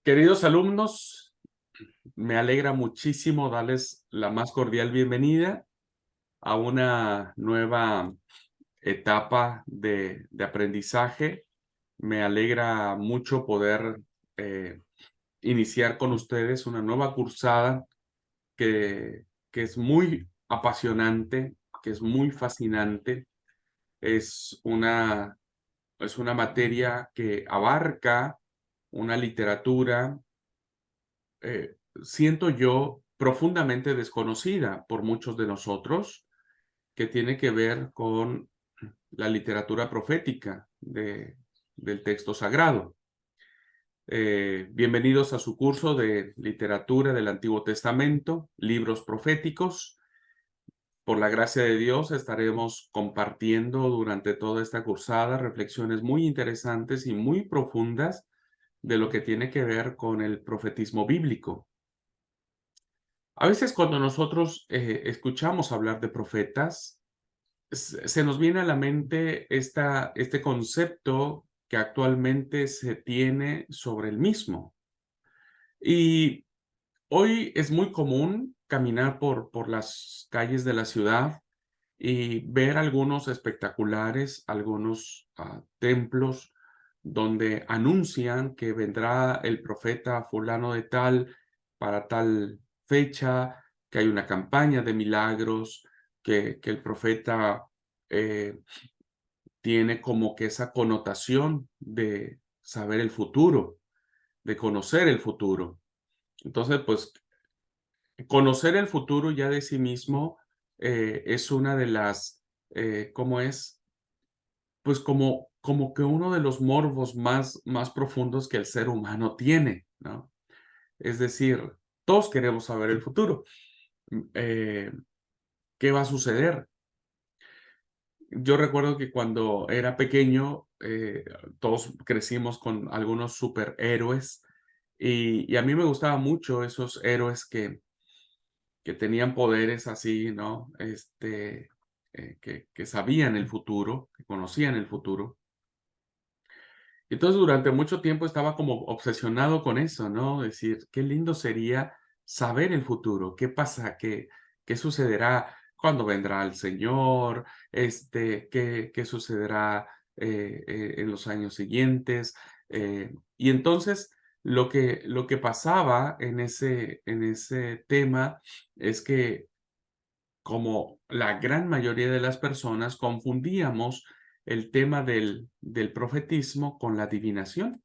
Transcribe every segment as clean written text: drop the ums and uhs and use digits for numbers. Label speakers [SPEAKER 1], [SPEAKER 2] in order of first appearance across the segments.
[SPEAKER 1] Queridos alumnos, me alegra muchísimo darles la más cordial bienvenida a una nueva etapa de aprendizaje. Me alegra mucho poder iniciar con ustedes una nueva cursada que es muy apasionante, que es muy fascinante. Es es una materia que abarca una literatura siento yo, profundamente desconocida por muchos de nosotros, que tiene que ver con la literatura profética del texto sagrado. Bienvenidos a su curso de literatura del Antiguo Testamento, libros proféticos. Por la gracia de Dios estaremos compartiendo durante toda esta cursada reflexiones muy interesantes y muy profundas de lo que tiene que ver con el profetismo bíblico. A veces cuando nosotros escuchamos hablar de profetas, se nos viene a la mente este concepto que actualmente se tiene sobre el mismo. Y hoy es muy común caminar por las calles de la ciudad y ver algunos espectaculares, algunos templos donde anuncian que vendrá el profeta fulano de tal para tal fecha, que hay una campaña de milagros, que el profeta eh, tiene como que esa connotación de saber el futuro, de conocer el futuro. Entonces, pues conocer el futuro ya de sí mismo es una de las, ¿cómo es? Pues como que uno de los morbos más profundos que el ser humano tiene, ¿no? Es decir, todos queremos saber el futuro. ¿Qué va a suceder? Yo recuerdo que cuando era pequeño, todos crecimos con algunos superhéroes y a mí me gustaban mucho esos héroes que tenían poderes así, ¿no? Que sabían el futuro, que conocían el futuro. Entonces, durante mucho tiempo estaba como obsesionado con eso, ¿no? Decir, qué lindo sería saber el futuro, qué pasa, qué sucederá, cuándo vendrá el Señor, qué sucederá en los años siguientes. Y entonces, lo que pasaba en ese tema es que como la gran mayoría de las personas, confundíamos el tema del profetismo con la adivinación,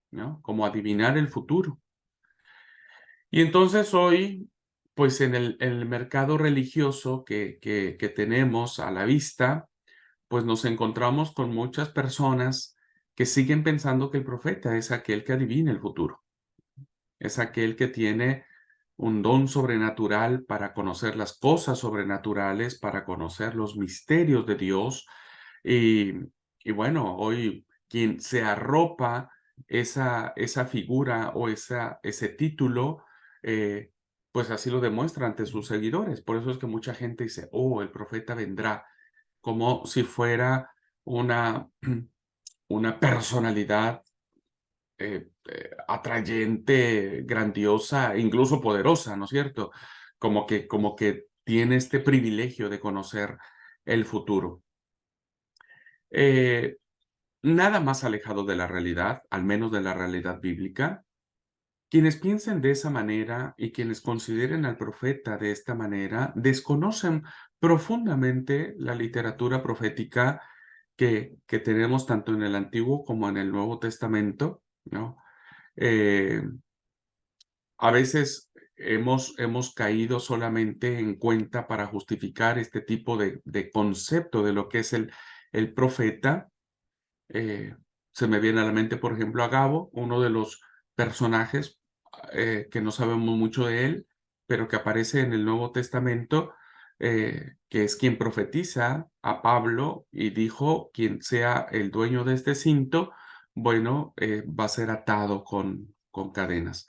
[SPEAKER 1] ¿no? Como adivinar el futuro. Y entonces hoy, pues en el mercado religioso que tenemos a la vista, pues nos encontramos con muchas personas que siguen pensando que el profeta es aquel que adivina el futuro, es aquel que tiene un don sobrenatural para conocer las cosas sobrenaturales, para conocer los misterios de Dios. Y, y bueno, hoy quien se arropa esa figura o ese título, pues así lo demuestra ante sus seguidores. Por eso es que mucha gente dice, oh, el profeta vendrá, como si fuera una, una personalidad atrayente, grandiosa, incluso poderosa, ¿no es cierto? Como que tiene este privilegio de conocer el futuro. Eh, Nada más alejado de la realidad, al menos de la realidad bíblica. Quienes piensen de esa manera y quienes consideren al profeta de esta manera, desconocen profundamente la literatura profética que tenemos tanto en el Antiguo como en el Nuevo Testamento, ¿no? Eh, a veces hemos caído solamente en cuenta para justificar este tipo de concepto de lo que es el profeta. Eh, Se me viene a la mente, por ejemplo, Agabo, uno de los personajes que no sabemos mucho de él, pero que aparece en el Nuevo Testamento, que es quien profetiza a Pablo y dijo, quien sea el dueño de este cinto, bueno, va a ser atado con cadenas.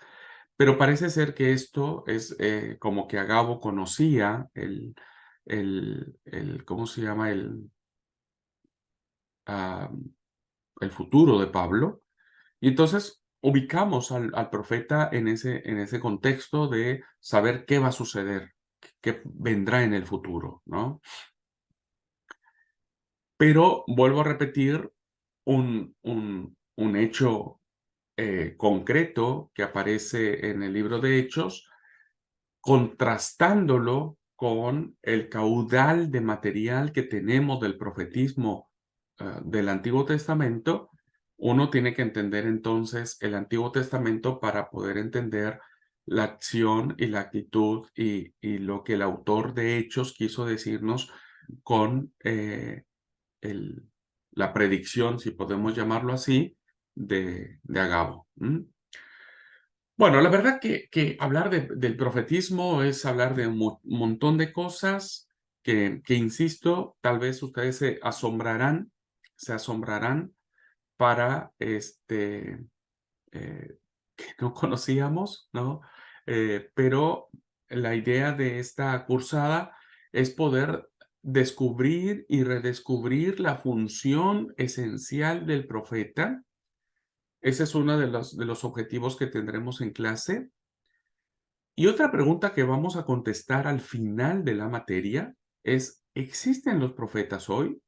[SPEAKER 1] Pero parece ser que esto es como que Agabo conocía ¿cómo se llama? Ah, el futuro de Pablo. Y entonces ubicamos al profeta en ese contexto de saber qué va a suceder, qué vendrá en el futuro, ¿no? Pero vuelvo a repetir un hecho concreto que aparece en el libro de Hechos, contrastándolo con el caudal de material que tenemos del profetismo del Antiguo Testamento. Uno tiene que entender entonces el Antiguo Testamento para poder entender la acción y la actitud y lo que el autor de Hechos quiso decirnos con el- la predicción, si podemos llamarlo así, de Agabo. Bueno, la verdad que hablar del profetismo es hablar de un montón de cosas que, insisto, tal vez ustedes se asombrarán para que no conocíamos, ¿no? Pero la idea de esta cursada es poder descubrir y redescubrir la función esencial del profeta. Ese es uno de los objetivos que tendremos en clase. Y otra pregunta que vamos a contestar al final de la materia es, ¿existen los profetas hoy?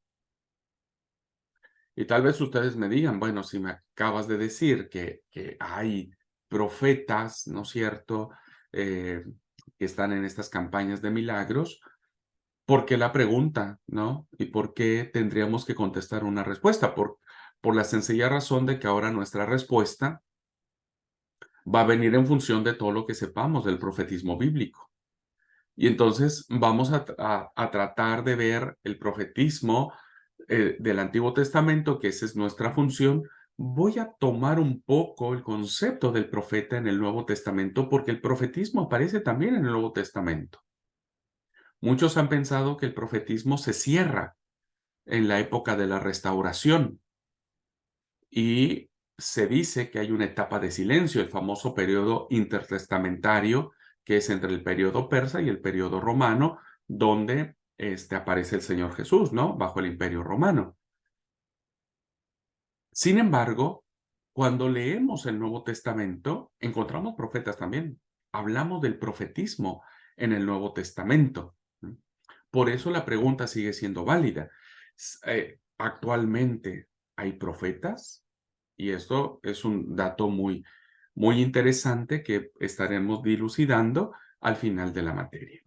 [SPEAKER 1] Y tal vez ustedes me digan, bueno, si me acabas de decir que hay profetas, ¿no es cierto?, eh, que están en estas campañas de milagros, ¿por qué la pregunta, no? ¿Y por qué tendríamos que contestar una respuesta? Por la sencilla razón de que ahora nuestra respuesta va a venir en función de todo lo que sepamos del profetismo bíblico. Y entonces vamos a tratar de ver el profetismo del Antiguo Testamento, que esa es nuestra función. Voy a tomar un poco el concepto del profeta en el Nuevo Testamento, porque el profetismo aparece también en el Nuevo Testamento. Muchos han pensado que el profetismo se cierra en la época de la restauración y se dice que hay una etapa de silencio, el famoso periodo intertestamentario, que es entre el periodo persa y el periodo romano, donde aparece el Señor Jesús, ¿no? Bajo el Imperio Romano. Sin embargo, cuando leemos el Nuevo Testamento, encontramos profetas también. Hablamos del profetismo en el Nuevo Testamento. ¿Mm? Por eso la pregunta sigue siendo válida. ¿Actualmente hay profetas? Y esto es un dato muy interesante que estaremos dilucidando al final de la materia.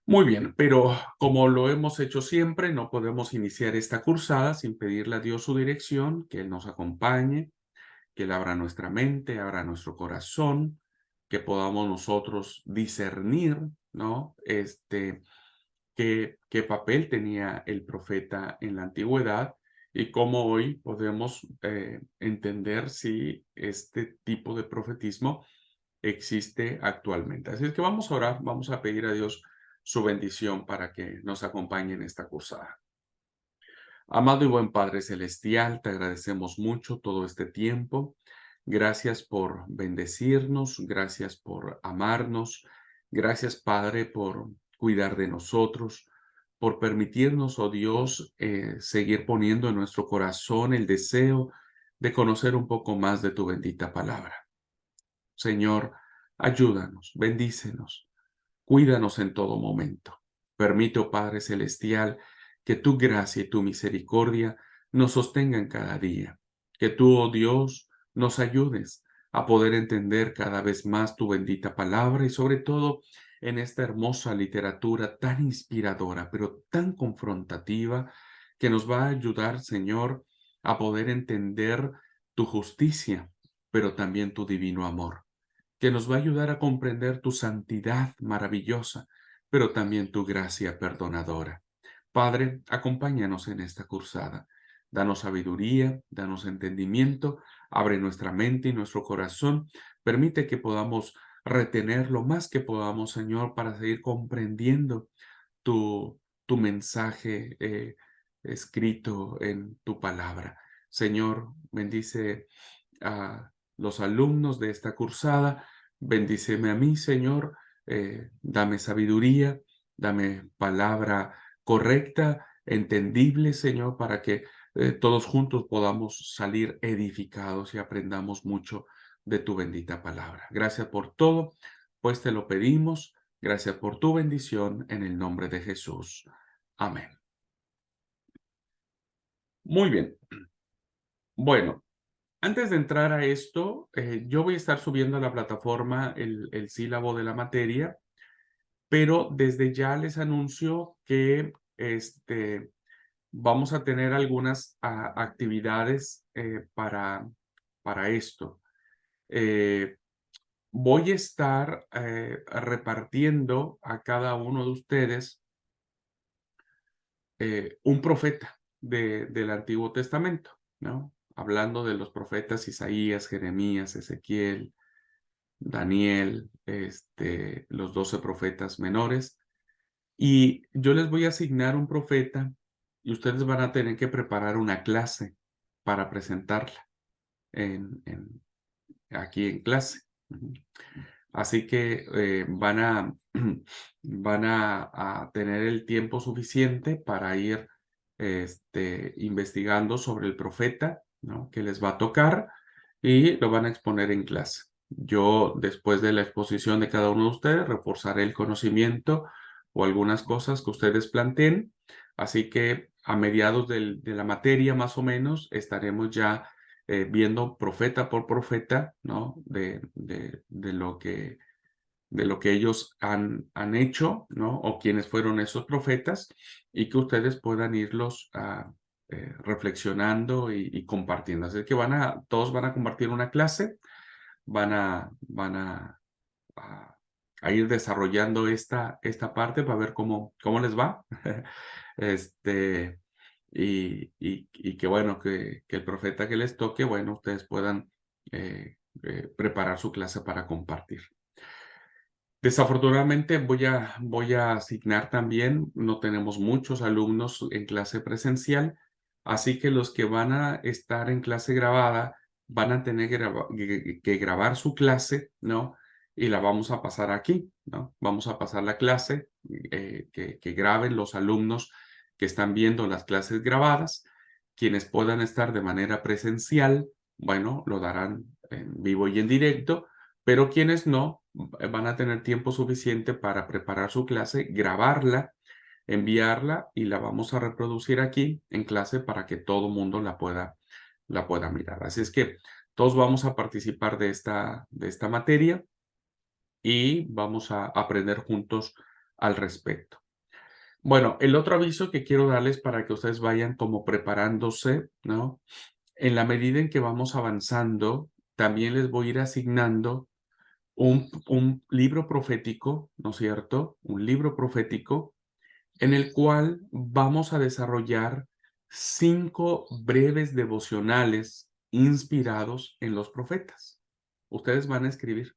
[SPEAKER 1] Muy bien, pero como lo hemos hecho siempre, no podemos iniciar esta cursada sin pedirle a Dios su dirección, que Él nos acompañe, que Él abra nuestra mente, abra nuestro corazón, que podamos nosotros discernir, ¿no? Qué papel tenía el profeta en la antigüedad y cómo hoy podemos entender si este tipo de profetismo existe actualmente. Así es que vamos a orar, vamos a pedir a Dios su bendición para que nos acompañe en esta cursada. Amado y buen Padre Celestial, te agradecemos mucho todo este tiempo. Gracias por bendecirnos, gracias por amarnos, gracias Padre por cuidar de nosotros, por permitirnos, oh Dios, seguir poniendo en nuestro corazón el deseo de conocer un poco más de tu bendita palabra. Señor, ayúdanos, bendícenos. Cuídanos en todo momento. Permite, oh Padre Celestial, que tu gracia y tu misericordia nos sostengan cada día. Que tú, oh Dios, nos ayudes a poder entender cada vez más tu bendita palabra y sobre todo en esta hermosa literatura tan inspiradora, pero tan confrontativa, que nos va a ayudar, Señor, a poder entender tu justicia, pero también tu divino amor, que nos va a ayudar a comprender tu santidad maravillosa, pero también tu gracia perdonadora. Padre, acompáñanos en esta cursada. Danos sabiduría, danos entendimiento, abre nuestra mente y nuestro corazón. Permite que podamos retener lo más que podamos, Señor, para seguir comprendiendo tu mensaje escrito en tu palabra. Señor, bendice a los alumnos de esta cursada. Bendíceme a mí, Señor. Dame sabiduría, dame palabra correcta, entendible, Señor, para que todos juntos podamos salir edificados y aprendamos mucho de tu bendita palabra. Gracias por todo, pues te lo pedimos. Gracias por tu bendición en el nombre de Jesús. Amén. Muy bien. Bueno, antes de entrar a esto, yo voy a estar subiendo a la plataforma el sílabo de la materia, pero desde ya les anuncio que vamos a tener algunas actividades para esto. Eh, Voy a estar repartiendo a cada uno de ustedes un profeta del Antiguo Testamento, ¿no? Hablando de los profetas Isaías, Jeremías, Ezequiel, Daniel, los 12 profetas menores. Y yo les voy a asignar un profeta y ustedes van a tener que preparar una clase para presentarla aquí en clase. Ujú. Así que van a tener el tiempo suficiente para ir investigando sobre el profeta, ¿no? Que les va a tocar y lo van a exponer en clase. Yo, después de la exposición de cada uno de ustedes, reforzaré el conocimiento o algunas cosas que ustedes planteen. Así que a mediados de la materia, más o menos, estaremos ya viendo profeta por profeta, ¿no? De lo que ellos han hecho, ¿no? O quiénes fueron esos profetas, y que ustedes puedan irlos reflexionando y compartiendo. Así que todos van a compartir una clase, van a, a ir desarrollando esta parte para ver cómo les va. Este, y que bueno, que el profeta que les toque, bueno, ustedes puedan preparar su clase para compartir. Desafortunadamente voy a asignar también, no tenemos muchos alumnos en clase presencial, así que los que van a estar en clase grabada van a tener que grabar su clase, ¿no? Y la vamos a pasar aquí, ¿no? Vamos a pasar la clase, que graben los alumnos que están viendo las clases grabadas. Quienes puedan estar de manera presencial, bueno, lo darán en vivo y en directo, pero quienes no, van a tener tiempo suficiente para preparar su clase, grabarla, enviarla y la vamos a reproducir aquí en clase para que todo mundo la pueda mirar. Así es que todos vamos a participar de esta materia y vamos a aprender juntos al respecto. Bueno, el otro aviso que quiero darles para que ustedes vayan como preparándose, ¿no? En la medida en que vamos avanzando, también les voy a ir asignando un libro profético, ¿no es cierto? Un libro profético en el cual vamos a desarrollar 5 breves devocionales inspirados en los profetas. Ustedes van a escribir.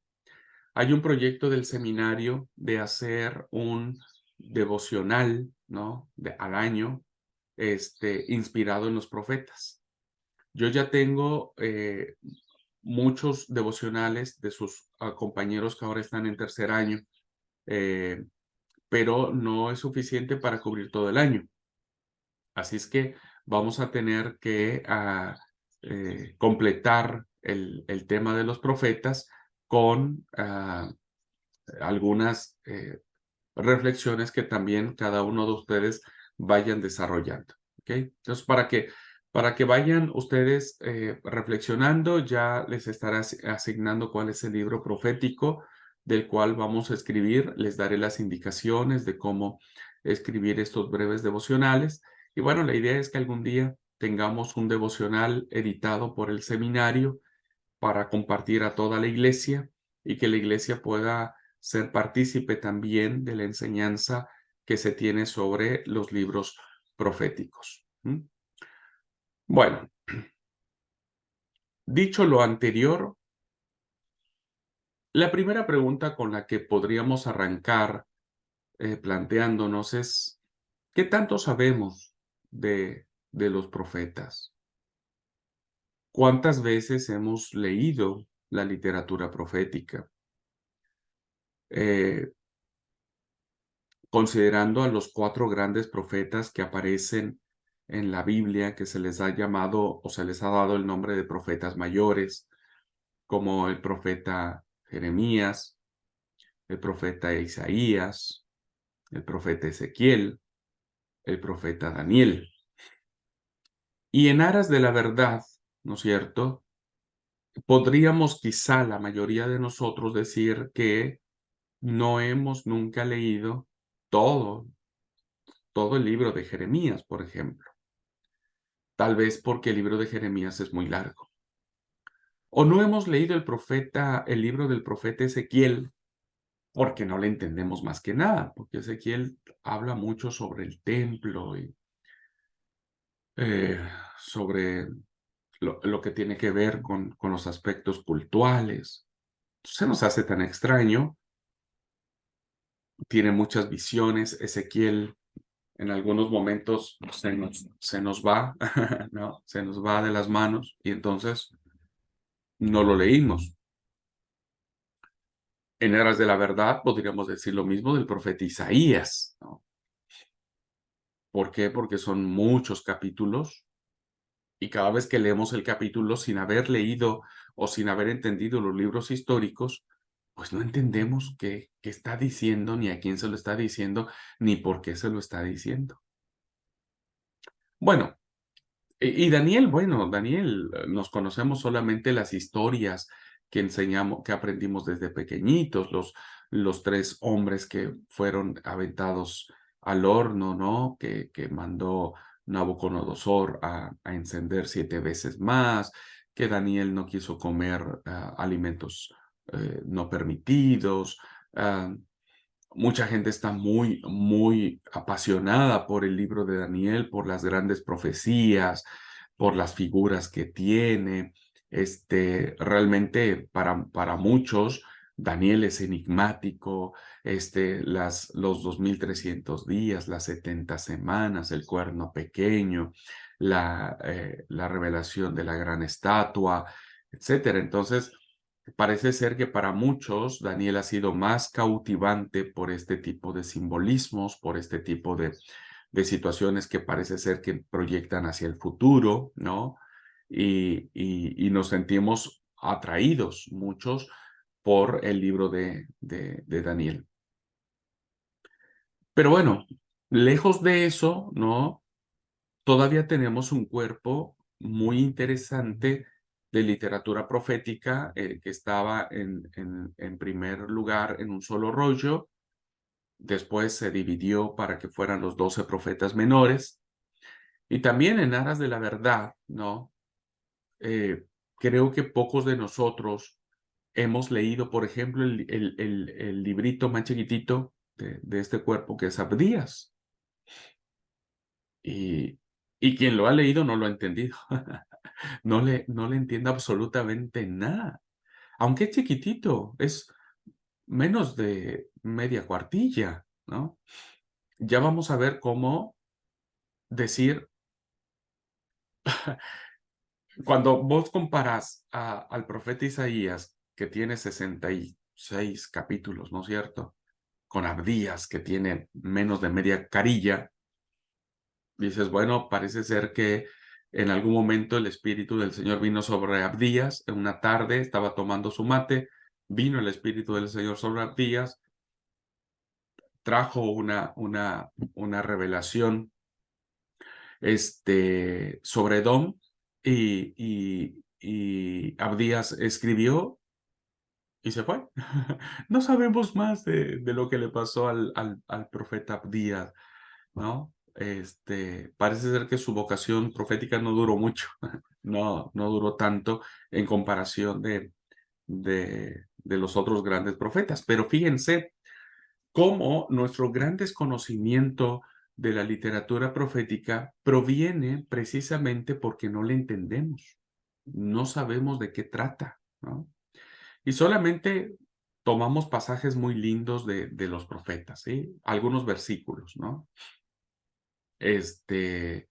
[SPEAKER 1] Hay un proyecto del seminario de hacer un devocional, ¿no? Al año, inspirado en los profetas. Yo ya tengo muchos devocionales de sus compañeros que ahora están en tercer año, eh, pero no es suficiente para cubrir todo el año. Así es que vamos a tener que completar el tema de los profetas con algunas reflexiones que también cada uno de ustedes vayan desarrollando. ¿Ok? Entonces, para que vayan ustedes reflexionando, ya les estaré asignando cuál es el libro profético del cual vamos a escribir. Les daré las indicaciones de cómo escribir estos breves devocionales. Y bueno, la idea es que algún día tengamos un devocional editado por el seminario para compartir a toda la iglesia y que la iglesia pueda ser partícipe también de la enseñanza que se tiene sobre los libros proféticos. Bueno, dicho lo anterior, la primera pregunta con la que podríamos arrancar planteándonos es, ¿qué tanto sabemos de los profetas? ¿Cuántas veces hemos leído la literatura profética? Eh, Considerando a los 4 grandes profetas que aparecen en la Biblia que se les ha llamado o se les ha dado el nombre de profetas mayores, como el profeta Jeremías, el profeta Isaías, el profeta Ezequiel, el profeta Daniel. Y en aras de la verdad, ¿no es cierto? Podríamos quizá la mayoría de nosotros decir que no hemos nunca leído todo, todo el libro de Jeremías, por ejemplo. Tal vez porque el libro de Jeremías es muy largo. O no hemos leído el libro del profeta Ezequiel, porque no le entendemos más que nada, porque Ezequiel habla mucho sobre el templo y sobre lo que tiene que ver con los aspectos cultuales. Se nos hace tan extraño, tiene muchas visiones. Ezequiel en algunos momentos se nos va, ¿no? Se nos va de las manos y entonces no lo leímos. En aras de la verdad podríamos decir lo mismo del profeta Isaías, ¿no? ¿Por qué? Porque son muchos capítulos y cada vez que leemos el capítulo sin haber leído o sin haber entendido los libros históricos, pues no entendemos qué está diciendo, ni a quién se lo está diciendo, ni por qué se lo está diciendo. Bueno, y Daniel, bueno, Daniel, nos conocemos solamente las historias que enseñamos, que aprendimos desde pequeñitos, los tres hombres que fueron aventados al horno, ¿no? Que mandó Nabucodonosor a encender 7 veces más, que Daniel no quiso comer alimentos no permitidos. Mucha gente está muy, muy apasionada por el libro de Daniel, por las grandes profecías, por las figuras que tiene. Realmente para muchos, Daniel es enigmático, los 2300 días, las 70 semanas, el cuerno pequeño, la revelación de la gran estatua, etcétera. Entonces, parece ser que para muchos Daniel ha sido más cautivante por este tipo de simbolismos, por este tipo de situaciones que parece ser que proyectan hacia el futuro, ¿no? Y nos sentimos atraídos muchos por el libro de Daniel. Pero bueno, lejos de eso, ¿no? Todavía tenemos un cuerpo muy interesante de literatura profética que estaba en primer lugar en un solo rollo, después se dividió para que fueran los 12 profetas menores, y también en aras de la verdad, ¿no? Creo que pocos de nosotros hemos leído, por ejemplo, el librito más chiquitito de este cuerpo que es Abdías, y, y quien lo ha leído no lo ha entendido. No le entiendo absolutamente nada. Aunque es chiquitito, es menos de media cuartilla, ¿no? Ya vamos a ver cómo decir, cuando vos comparas al profeta Isaías, que tiene 66 capítulos, ¿no es cierto? Con Abdías, que tiene menos de media carilla, dices, bueno, parece ser que en algún momento el Espíritu del Señor vino sobre Abdías, en una tarde estaba tomando su mate, vino el Espíritu del Señor sobre Abdías, trajo una revelación sobre Edom y Abdías escribió y se fue. No sabemos más de lo que le pasó al profeta Abdías, ¿no? Parece ser que su vocación profética no duró mucho, no duró tanto en comparación de los otros grandes profetas. Pero fíjense cómo nuestro gran desconocimiento de la literatura profética proviene precisamente porque no le entendemos, no sabemos de qué trata, ¿no? Y solamente tomamos pasajes muy lindos de los profetas, ¿sí? Algunos versículos, ¿no? Este,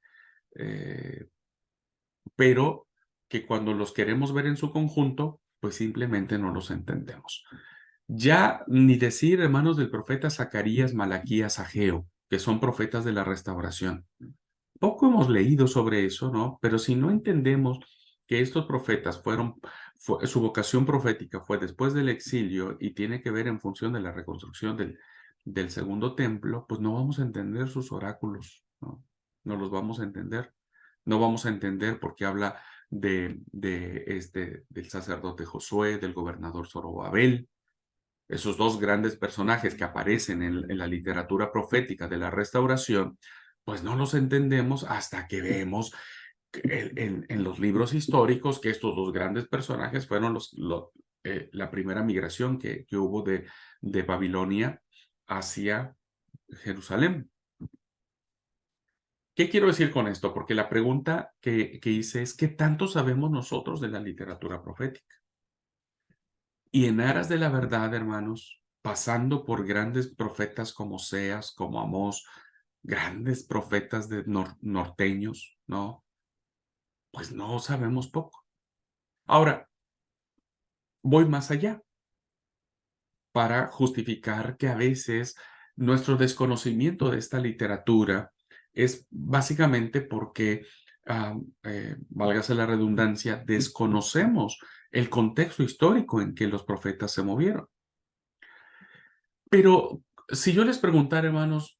[SPEAKER 1] eh, pero que cuando los queremos ver en su conjunto, pues simplemente no los entendemos. Ya ni decir, hermanos, del profeta Zacarías, Malaquías, Ageo, que son profetas de la restauración. Poco hemos leído sobre eso, ¿no? Pero si no entendemos que estos profetas su vocación profética fue después del exilio y tiene que ver en función de la reconstrucción del segundo templo, pues no vamos a entender sus oráculos, ¿no? No los vamos a entender. No vamos a entender por qué habla del sacerdote Josué, del gobernador Zorobabel, esos dos grandes personajes que aparecen en la literatura profética de la restauración, pues no los entendemos hasta que vemos en los libros históricos que estos dos grandes personajes fueron la primera migración que hubo de Babilonia hacia Jerusalén. ¿Qué quiero decir con esto? Porque la pregunta que hice es, ¿qué tanto sabemos nosotros de la literatura profética? Y en aras de la verdad, hermanos, pasando por grandes profetas como Oseas, como Amós, grandes profetas norteños, ¿no? Pues no sabemos poco. Ahora, voy más allá para justificar que a veces nuestro desconocimiento de esta literatura es básicamente porque, válgase la redundancia, desconocemos el contexto histórico en que los profetas se movieron. Pero si yo les preguntara, hermanos,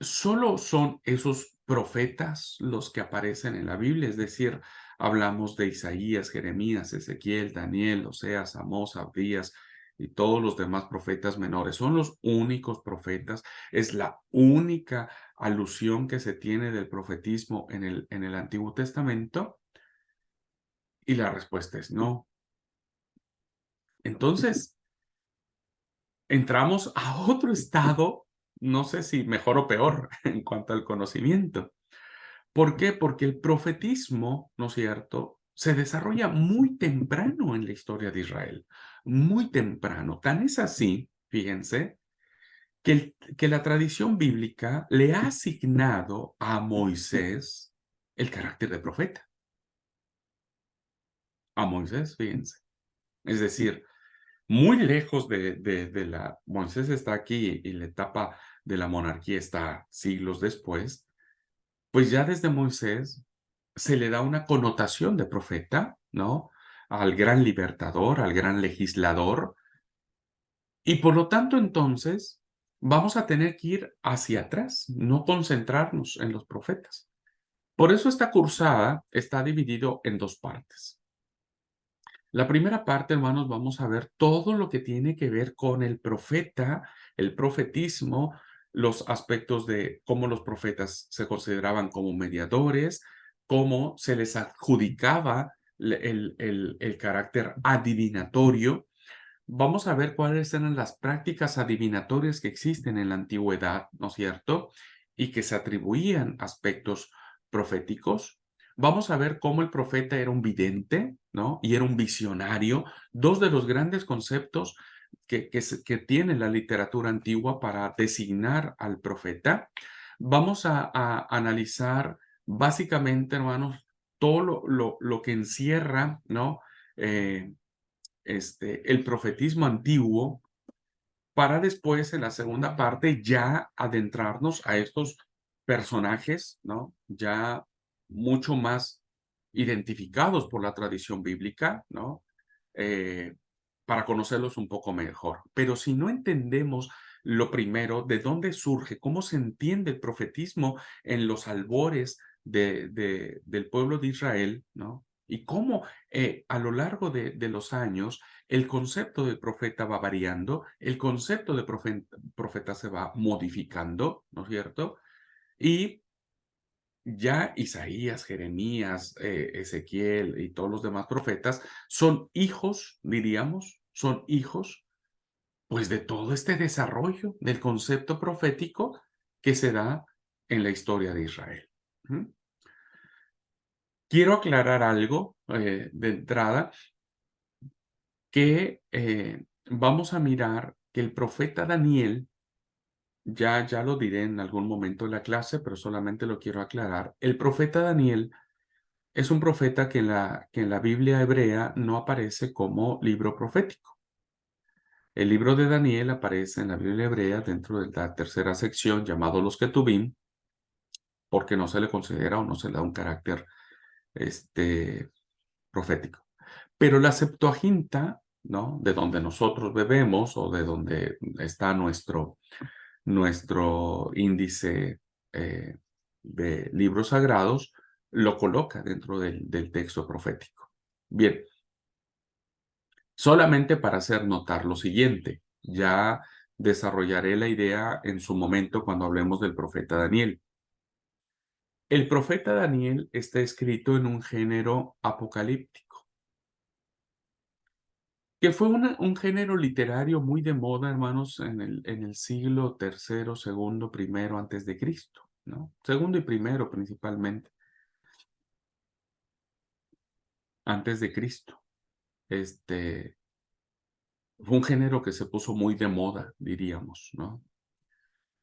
[SPEAKER 1] ¿solo son esos profetas los que aparecen en la Biblia? Es decir, hablamos de Isaías, Jeremías, Ezequiel, Daniel, Oseas, Amós, Abdías y todos los demás profetas menores. ¿Son los únicos profetas? ¿Es la única alusión que se tiene del profetismo en el Antiguo Testamento? Y la respuesta es no. Entonces, entramos a otro estado, no sé si mejor o peor en cuanto al conocimiento. ¿Por qué? Porque el profetismo, ¿no es cierto?, se desarrolla muy temprano en la historia de Israel, muy temprano. Tan es así, fíjense, que la tradición bíblica le ha asignado a Moisés el carácter de profeta. A Moisés, fíjense. Es decir, muy lejos Moisés está aquí y la etapa de la monarquía está siglos después, pues ya desde Moisés se le da una connotación de profeta, ¿no? Al gran libertador, al gran legislador, y por lo tanto entonces vamos a tener que ir hacia atrás, no concentrarnos en los profetas. Por eso esta cursada está dividido en dos partes. La primera parte, hermanos, vamos a ver todo lo que tiene que ver con el profeta, el profetismo, los aspectos de cómo los profetas se consideraban como mediadores, cómo se les adjudicaba el carácter adivinatorio. Vamos a ver cuáles eran las prácticas adivinatorias que existen en la antigüedad, ¿no es cierto? Y que se atribuían aspectos proféticos. Vamos a ver cómo el profeta era un vidente, ¿no? Y era un visionario, dos de los grandes conceptos que tiene la literatura antigua para designar al profeta. Vamos a analizar básicamente, hermanos, todo lo que encierra, ¿no? Eh, el profetismo antiguo, para después, en la segunda parte, ya adentrarnos a estos personajes, ¿no? Ya mucho más identificados por la tradición bíblica, ¿no? Eh, para conocerlos un poco mejor. Pero si no entendemos lo primero, de dónde surge, cómo se entiende el profetismo en los albores del pueblo de Israel, ¿no? Y cómo a lo largo de los años el concepto de profeta va variando, el concepto de profeta se va modificando, ¿no es cierto? Y ya Isaías, Jeremías, Ezequiel y todos los demás profetas son hijos, diríamos, son hijos, pues de todo este desarrollo del concepto profético que se da en la historia de Israel. ¿Mm? Quiero aclarar algo de entrada, que vamos a mirar que el profeta Daniel, ya lo diré en algún momento de la clase, pero solamente lo quiero aclarar. El profeta Daniel es un profeta que en la Biblia hebrea no aparece como libro profético. El libro de Daniel aparece en la Biblia hebrea dentro de la tercera sección llamado los Ketubim, porque no se le considera o no se le da un carácter profético. Pero la Septuaginta, ¿no? De donde nosotros bebemos o de donde está nuestro índice de libros sagrados, lo coloca dentro del texto profético. Bien, solamente para hacer notar lo siguiente, ya desarrollaré la idea en su momento cuando hablemos del profeta Daniel. El profeta Daniel está escrito en un género apocalíptico, que fue un género literario muy de moda, hermanos, en el siglo tercero, segundo, primero antes de Cristo, ¿no? Segundo y primero principalmente, antes de Cristo. Fue un género que se puso muy de moda, diríamos, ¿no?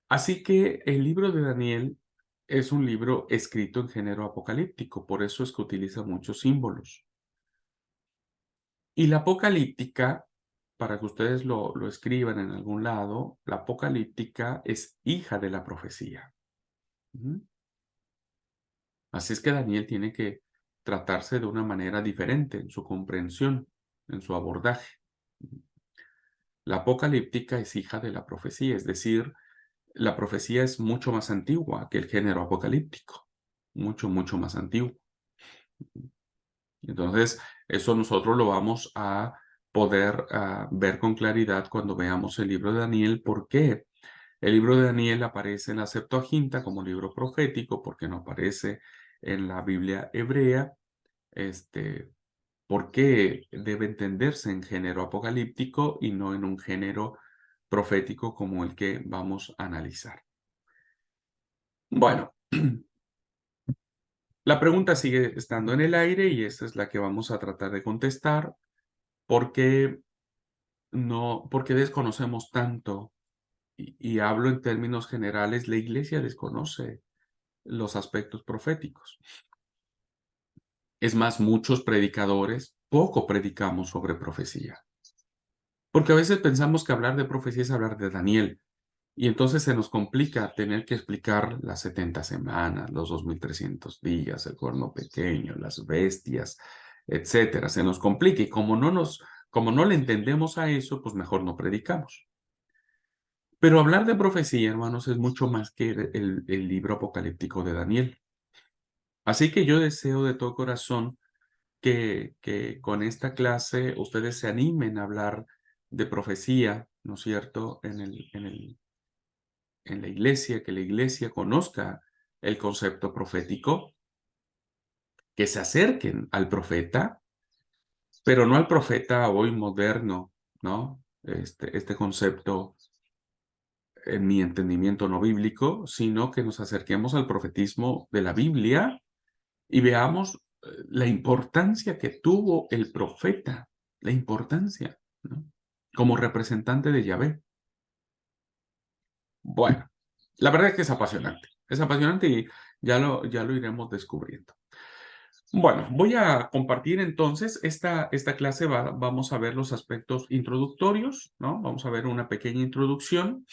[SPEAKER 1] Así que el libro de Daniel es un libro escrito en género apocalíptico, por eso es que utiliza muchos símbolos. Y la apocalíptica, para que ustedes lo escriban en algún lado, la apocalíptica es hija de la profecía. ¿Mm? Así es que Daniel tiene que tratarse de una manera diferente en su comprensión, en su abordaje. La apocalíptica es hija de la profecía, es decir, la profecía es mucho más antigua que el género apocalíptico, mucho, mucho más antiguo. Entonces, eso nosotros lo vamos a poder ver con claridad cuando veamos el libro de Daniel. ¿Por qué? El libro de Daniel aparece en la Septuaginta como libro profético, porque no aparece en la Biblia hebrea. ¿Por qué debe entenderse en género apocalíptico y no en un género profético como el que vamos a analizar? Bueno, la pregunta sigue estando en el aire y esa es la que vamos a tratar de contestar. ¿Por qué no, porque desconocemos tanto? Y hablo en términos generales, la iglesia desconoce los aspectos proféticos. Es más, muchos predicadores poco predicamos sobre profecía. Porque a veces pensamos que hablar de profecía es hablar de Daniel. Y entonces se nos complica tener que explicar las 70 semanas, los 2300 días, el cuerno pequeño, las bestias, etcétera. Se nos complica y como no le entendemos a eso, pues mejor no predicamos. Pero hablar de profecía, hermanos, es mucho más que el libro apocalíptico de Daniel. Así que yo deseo de todo corazón que con esta clase ustedes se animen a hablar de profecía, ¿no es cierto?, en la iglesia, que la iglesia conozca el concepto profético, que se acerquen al profeta, pero no al profeta hoy moderno, ¿no? Este concepto, en mi entendimiento no bíblico, sino que nos acerquemos al profetismo de la Biblia y veamos la importancia que tuvo el profeta, la importancia, ¿no? Como representante de Yahvé. Bueno, la verdad es apasionante y ya lo iremos descubriendo. Bueno, voy a compartir entonces esta clase, vamos a ver los aspectos introductorios, ¿no? Vamos a ver una pequeña introducción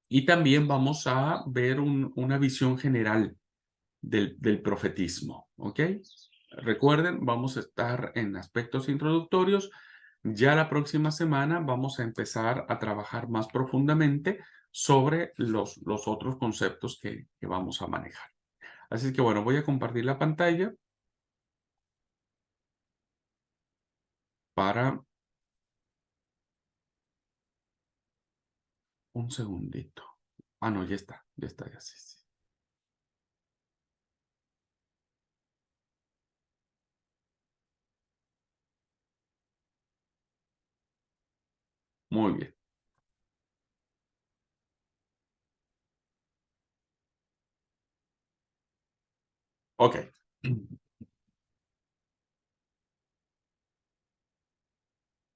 [SPEAKER 1] y también vamos a ver una visión general del profetismo, ¿ok? Recuerden, vamos a estar en aspectos introductorios. Ya la próxima semana vamos a empezar a trabajar más profundamente sobre los otros conceptos que vamos a manejar. Así que bueno, voy a compartir la pantalla para un segundito. Ah, no, ya está, ya sí, sí. Muy bien. Ok.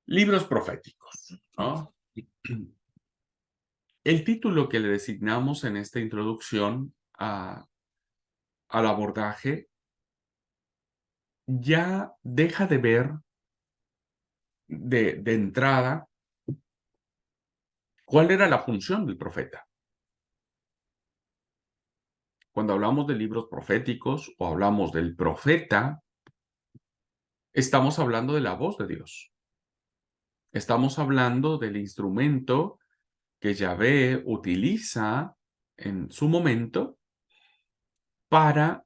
[SPEAKER 1] Libros proféticos, ¿no? El título que le designamos en esta introducción al abordaje ya deja de ver de entrada cuál era la función del profeta. cuando hablamos de libros proféticos o hablamos del profeta, estamos hablando de la voz de Dios. Estamos hablando del instrumento que Yahvé utiliza en su momento para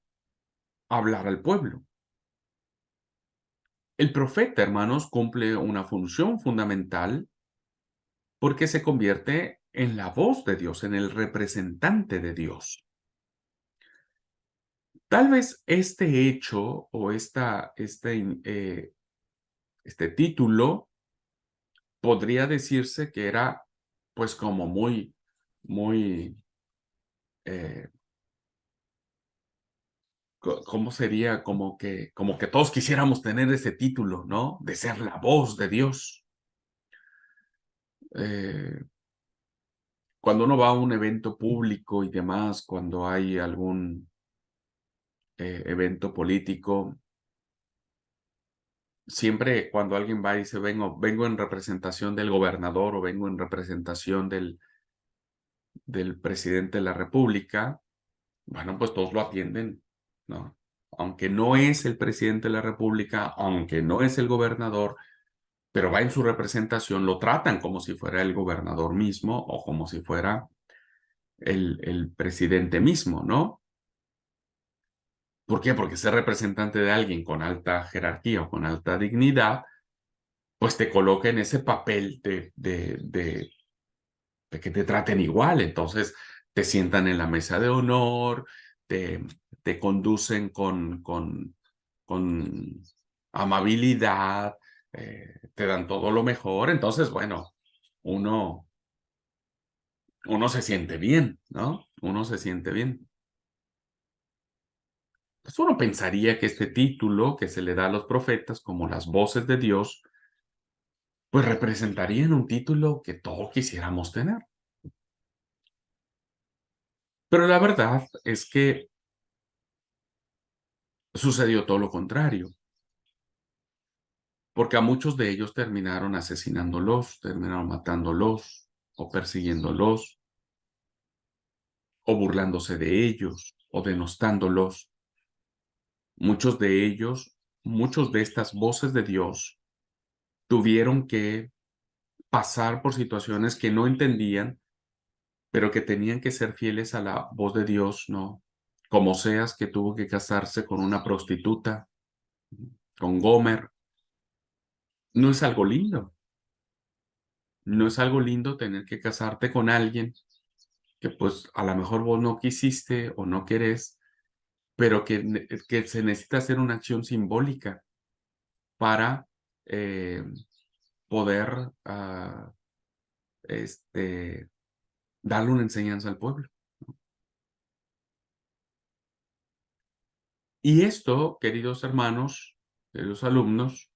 [SPEAKER 1] hablar al pueblo. El profeta, hermanos, cumple una función fundamental porque se convierte en la voz de Dios, en el representante de Dios. Tal vez este hecho o este título podría decirse que era pues como muy, eh, ¿cómo sería? Como que todos quisiéramos tener ese título, ¿no? De ser la voz de Dios. Eh, Cuando uno va a un evento público y demás, cuando hay algún evento político, siempre cuando alguien va y dice, vengo en representación del gobernador o vengo en representación del presidente de la República, bueno, pues todos lo atienden, ¿no? Aunque no es el presidente de la República, aunque no es el gobernador, pero va en su representación, lo tratan como si fuera el gobernador mismo o como si fuera el presidente mismo, ¿no? ¿Por qué? Porque ser representante de alguien con alta jerarquía o con alta dignidad, pues te coloca en ese papel de que te traten igual. Entonces, te sientan en la mesa de honor, te, te conducen con amabilidad, te dan todo lo mejor. Entonces, bueno, uno, uno se siente bien, ¿no? Uno se siente bien. Pues uno pensaría que este título que se le da a los profetas como las voces de Dios, pues representarían un título que todos quisiéramos tener. Pero la verdad es que sucedió todo lo contrario, porque a muchos de ellos terminaron asesinándolos, terminaron matándolos o persiguiéndolos o burlándose de ellos o denostándolos. Muchos de ellos, muchos de estas voces de Dios tuvieron que pasar por situaciones que no entendían, pero que tenían que ser fieles a la voz de Dios, ¿no? Como Seas, que tuvo que casarse con una prostituta, con Gomer. No es algo lindo. No es algo lindo tener que casarte con alguien que pues a lo mejor vos no quisiste o no querés, pero que se necesita hacer una acción simbólica para eh, poder este, darle una enseñanza al pueblo. Y esto, queridos hermanos, queridos alumnos,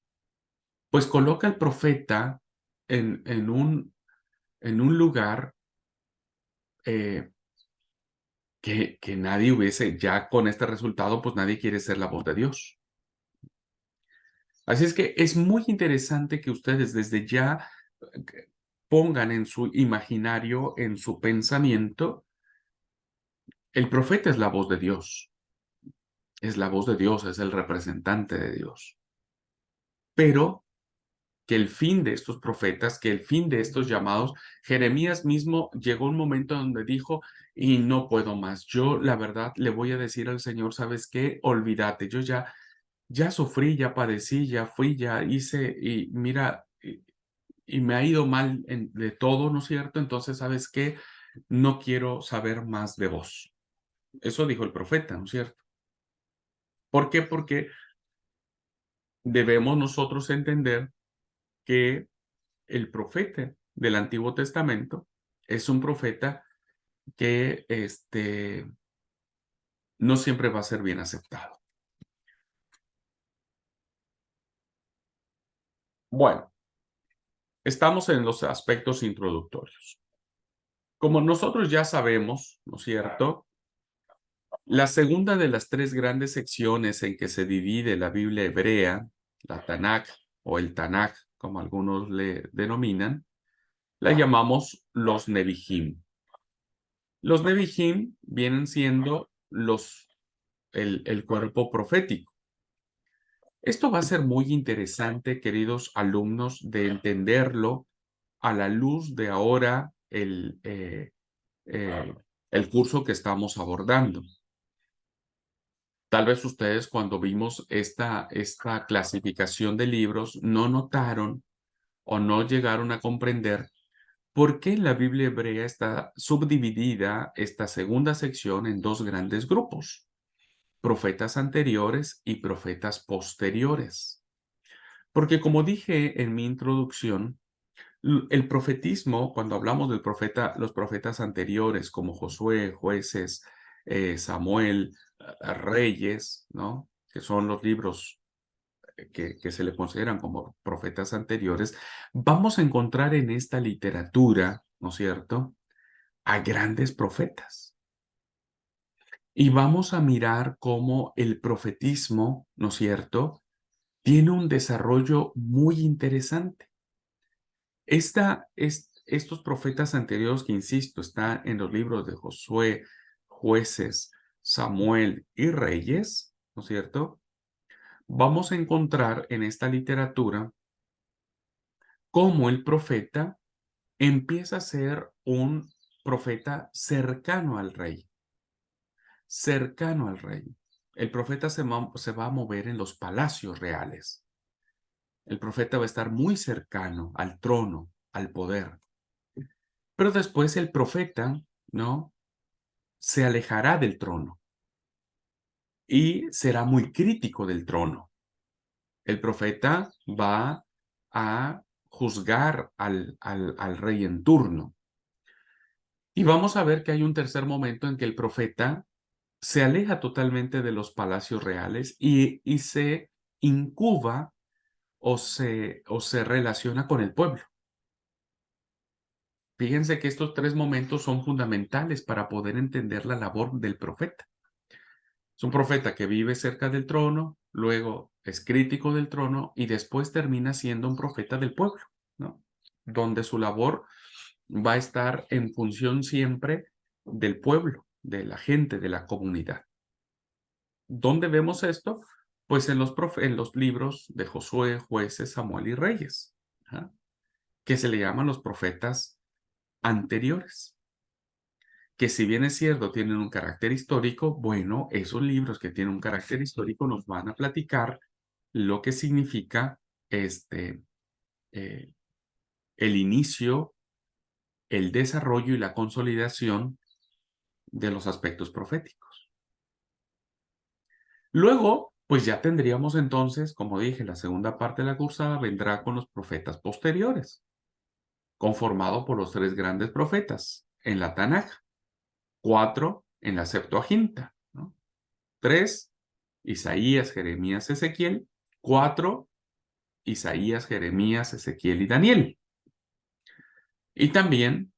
[SPEAKER 1] pues coloca al profeta en un lugar eh, que nadie hubiese, ya con este resultado, pues nadie quiere ser la voz de Dios. Así es que es muy interesante que ustedes desde ya pongan en su imaginario, en su pensamiento, el profeta es la voz de Dios, es la voz de Dios, es el representante de Dios. Pero que el fin de estos profetas, que el fin de estos llamados, Jeremías mismo llegó un momento donde dijo, y no puedo más, yo la verdad le voy a decir al Señor, ¿sabes qué? Olvídate, yo ya sufrí, ya padecí, ya fui, ya hice, y mira, y me ha ido mal de todo, ¿no es cierto? Entonces, ¿sabes qué? No quiero saber más de vos. Eso dijo el profeta, ¿no es cierto? ¿Por qué? Porque debemos nosotros entender que el profeta del Antiguo Testamento es un profeta que no siempre va a ser bien aceptado. Bueno, estamos en los aspectos introductorios. Como nosotros ya sabemos, ¿no es cierto? La segunda de las tres grandes secciones en que se divide la Biblia hebrea, la Tanakh o el Tanakh, como algunos le denominan, la llamamos los Nevi'im. Los Nevi'im vienen siendo el cuerpo profético. Esto va a ser muy interesante, queridos alumnos, de entenderlo a la luz de ahora el curso que estamos abordando. Tal vez ustedes cuando vimos esta clasificación de libros no notaron o no llegaron a comprender por qué la Biblia hebrea está subdividida, esta segunda sección, en dos grandes grupos: profetas anteriores y profetas posteriores. Porque como dije en mi introducción, el profetismo, cuando hablamos del profeta, los profetas anteriores como Josué, Jueces, Samuel, Reyes, ¿no? Que son los libros que se le consideran como profetas anteriores, vamos a encontrar en esta literatura, ¿no es cierto?, a grandes profetas. Y vamos a mirar cómo el profetismo, ¿no es cierto?, tiene un desarrollo muy interesante. Estos profetas anteriores que, insisto, están en los libros de Josué, Jueces, Samuel y Reyes, ¿no es cierto?, vamos a encontrar en esta literatura cómo el profeta empieza a ser un profeta cercano al rey, cercano al rey. El profeta se va a mover en los palacios reales. El profeta va a estar muy cercano al trono, al poder. Pero después el profeta, ¿no?, se alejará del trono y será muy crítico del trono. El profeta va a juzgar al rey en turno. Y vamos a ver que hay un tercer momento en que el profeta se aleja totalmente de los palacios reales y se incuba o se relaciona con el pueblo. Fíjense que estos tres momentos son fundamentales para poder entender la labor del profeta. Es un profeta que vive cerca del trono, luego es crítico del trono y después termina siendo un profeta del pueblo, ¿no?, donde su labor va a estar en función siempre del pueblo, de la gente, de la comunidad. ¿Dónde vemos esto? Pues en los libros de Josué, Jueces, Samuel y Reyes, ¿ah?, que se le llaman los profetas anteriores, que si bien es cierto tienen un carácter histórico, bueno, esos libros que tienen un carácter histórico nos van a platicar lo que significa eh, el inicio, el desarrollo y la consolidación de los aspectos proféticos. Luego, pues ya tendríamos entonces, como dije, la segunda parte de la cursada vendrá con los profetas posteriores, conformado por los tres grandes profetas en la Tanaj, 4 en la Septuaginta, ¿no? 3, Isaías, Jeremías, Ezequiel; 4, Isaías, Jeremías, Ezequiel y Daniel. Y también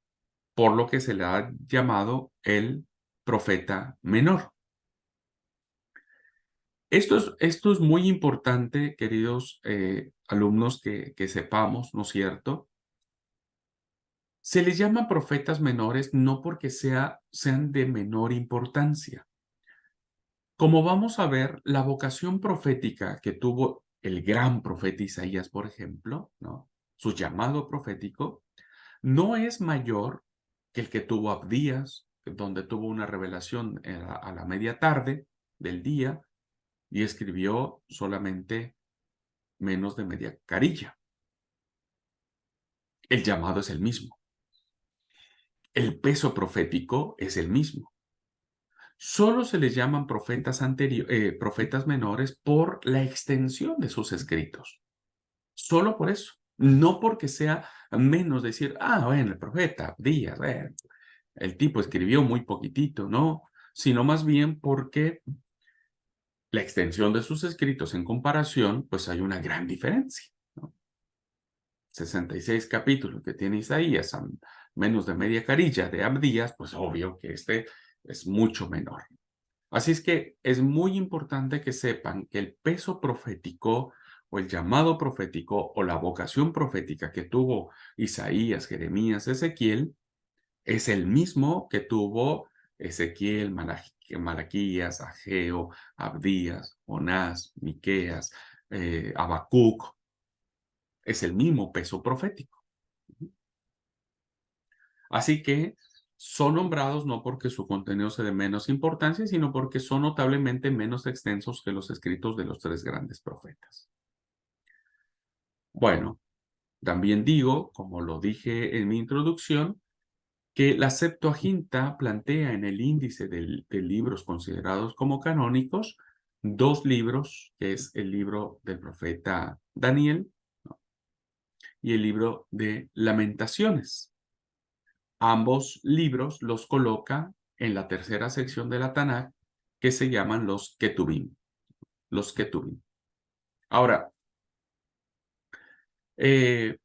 [SPEAKER 1] por lo que se le ha llamado el profeta menor. Esto es muy importante, queridos alumnos, que sepamos, ¿no es cierto? Se les llama profetas menores no porque sean de menor importancia. Como vamos a ver, la vocación profética que tuvo el gran profeta Isaías, por ejemplo, ¿no?, su llamado profético, no es mayor que el que tuvo Abdías, donde tuvo una revelación a la media tarde del día y escribió solamente menos de media carilla. El llamado es el mismo. El peso profético es el mismo. Solo se les llaman profetas menores por la extensión de sus escritos. Solo por eso. No porque sea menos decir, bueno, el profeta Abdías, el tipo escribió muy poquitito, no, sino más bien porque la extensión de sus escritos en comparación, pues hay una gran diferencia, ¿no? 66 capítulos que tiene Isaías, a menos de media carilla de Abdías, pues obvio que este es mucho menor. Así es que es muy importante que sepan que el peso profético o el llamado profético o la vocación profética que tuvo Isaías, Jeremías, Ezequiel, es el mismo que tuvo Ezequiel, Malaquías, Ageo, Abdías, Jonás, Miqueas, Habacuc. Es el mismo peso profético. Así que son nombrados no porque su contenido sea de menos importancia, sino porque son notablemente menos extensos que los escritos de los tres grandes profetas. Bueno, también digo, como lo dije en mi introducción, que la Septuaginta plantea en el índice de libros considerados como canónicos dos libros, que es el libro del profeta Daniel, ¿no?, y el libro de Lamentaciones. Ambos libros los coloca en la tercera sección de la Tanakh, que se llaman los Ketuvim. Los Ketuvim. Ahora, eh,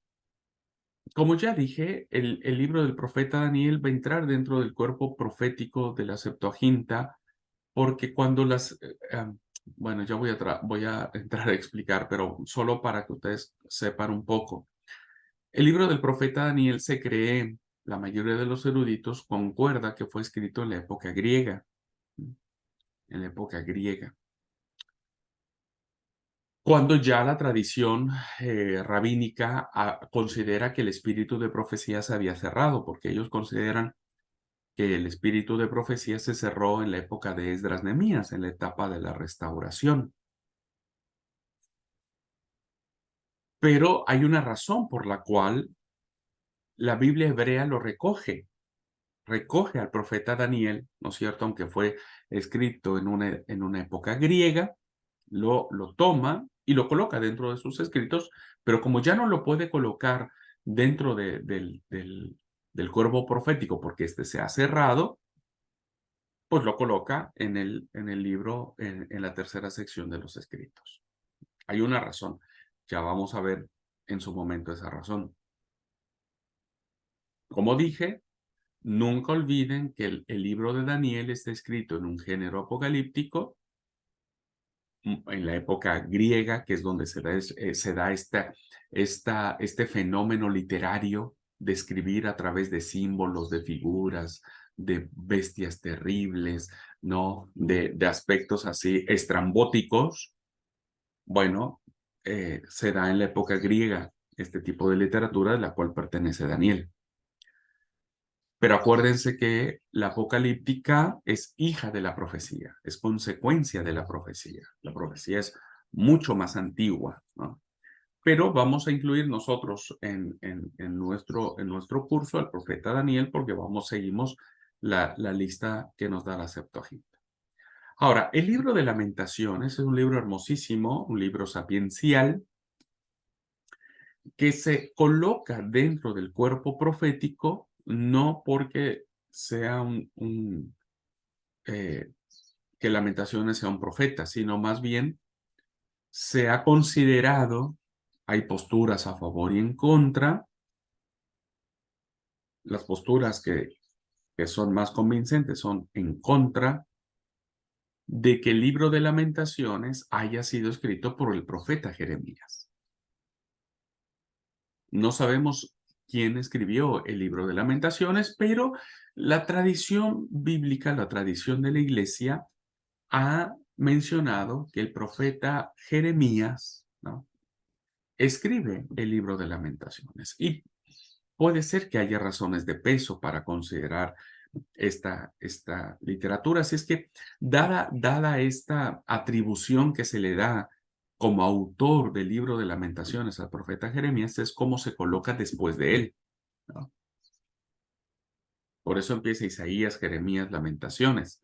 [SPEAKER 1] como ya dije, el libro del profeta Daniel va a entrar dentro del cuerpo profético de la Septuaginta, porque cuando bueno, ya voy a entrar a explicar, pero solo para que ustedes sepan un poco. El libro del profeta Daniel se cree, la mayoría de los eruditos concuerda que fue escrito en la época griega, en la época griega, cuando ya la tradición rabínica considera que el espíritu de profecía se había cerrado, porque ellos consideran que el espíritu de profecía se cerró en la época de Esdras Nehemías, en la etapa de la restauración. Pero hay una razón por la cual la Biblia hebrea lo recoge al profeta Daniel, ¿no es cierto? Aunque fue escrito en una época griega, lo toma y lo coloca dentro de sus escritos, pero como ya no lo puede colocar dentro del cuerpo profético porque este se ha cerrado, pues lo coloca en el libro, en la tercera sección de los escritos. Hay una razón, ya vamos a ver en su momento esa razón. Como dije, nunca olviden que el libro de Daniel está escrito en un género apocalíptico, en la época griega, que es donde se da este fenómeno literario de escribir a través de símbolos, de figuras, de bestias terribles, ¿no? De aspectos así estrambóticos. Bueno, se da en la época griega este tipo de literatura de la cual pertenece Daniel. Pero acuérdense que la apocalíptica es hija de la profecía, es consecuencia de la profecía. La profecía es mucho más antigua, ¿no? Pero vamos a incluir nosotros en nuestro curso al profeta Daniel porque seguimos la lista que nos da la Septuaginta. Ahora, el libro de Lamentaciones es un libro hermosísimo, un libro sapiencial, que se coloca dentro del cuerpo profético, no porque sea eh, que Lamentaciones sea un profeta, sino más bien se ha considerado, hay posturas a favor y en contra, las posturas que son más convincentes son en contra de que el libro de Lamentaciones haya sido escrito por el profeta Jeremías. No sabemos quién escribió el libro de Lamentaciones, pero la tradición bíblica, la tradición de la iglesia, ha mencionado que el profeta Jeremías, ¿no?, escribe el libro de Lamentaciones. Y puede ser que haya razones de peso para considerar esta literatura. Así es que, dada esta atribución que se le da como autor del libro de Lamentaciones al profeta Jeremías, es como se coloca después de él, ¿no? Por eso empieza Isaías, Jeremías, Lamentaciones.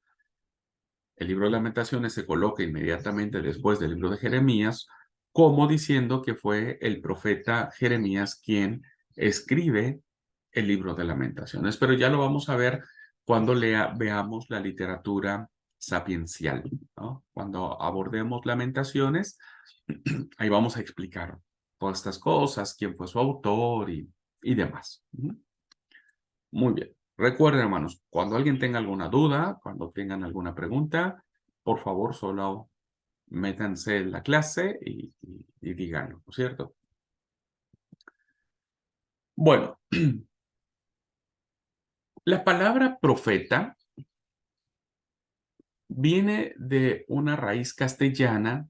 [SPEAKER 1] El libro de Lamentaciones se coloca inmediatamente después del libro de Jeremías, como diciendo que fue el profeta Jeremías quien escribe el libro de Lamentaciones. Pero ya lo vamos a ver cuando veamos la literatura sapiencial, ¿no? Cuando abordemos Lamentaciones, ahí vamos a explicar todas estas cosas, quién fue su autor y demás. Muy bien. Recuerden, hermanos, cuando alguien tenga alguna duda, cuando tengan alguna pregunta, por favor, solo métanse en la clase y díganlo, ¿no es cierto? Bueno, la palabra profeta viene de una raíz castellana,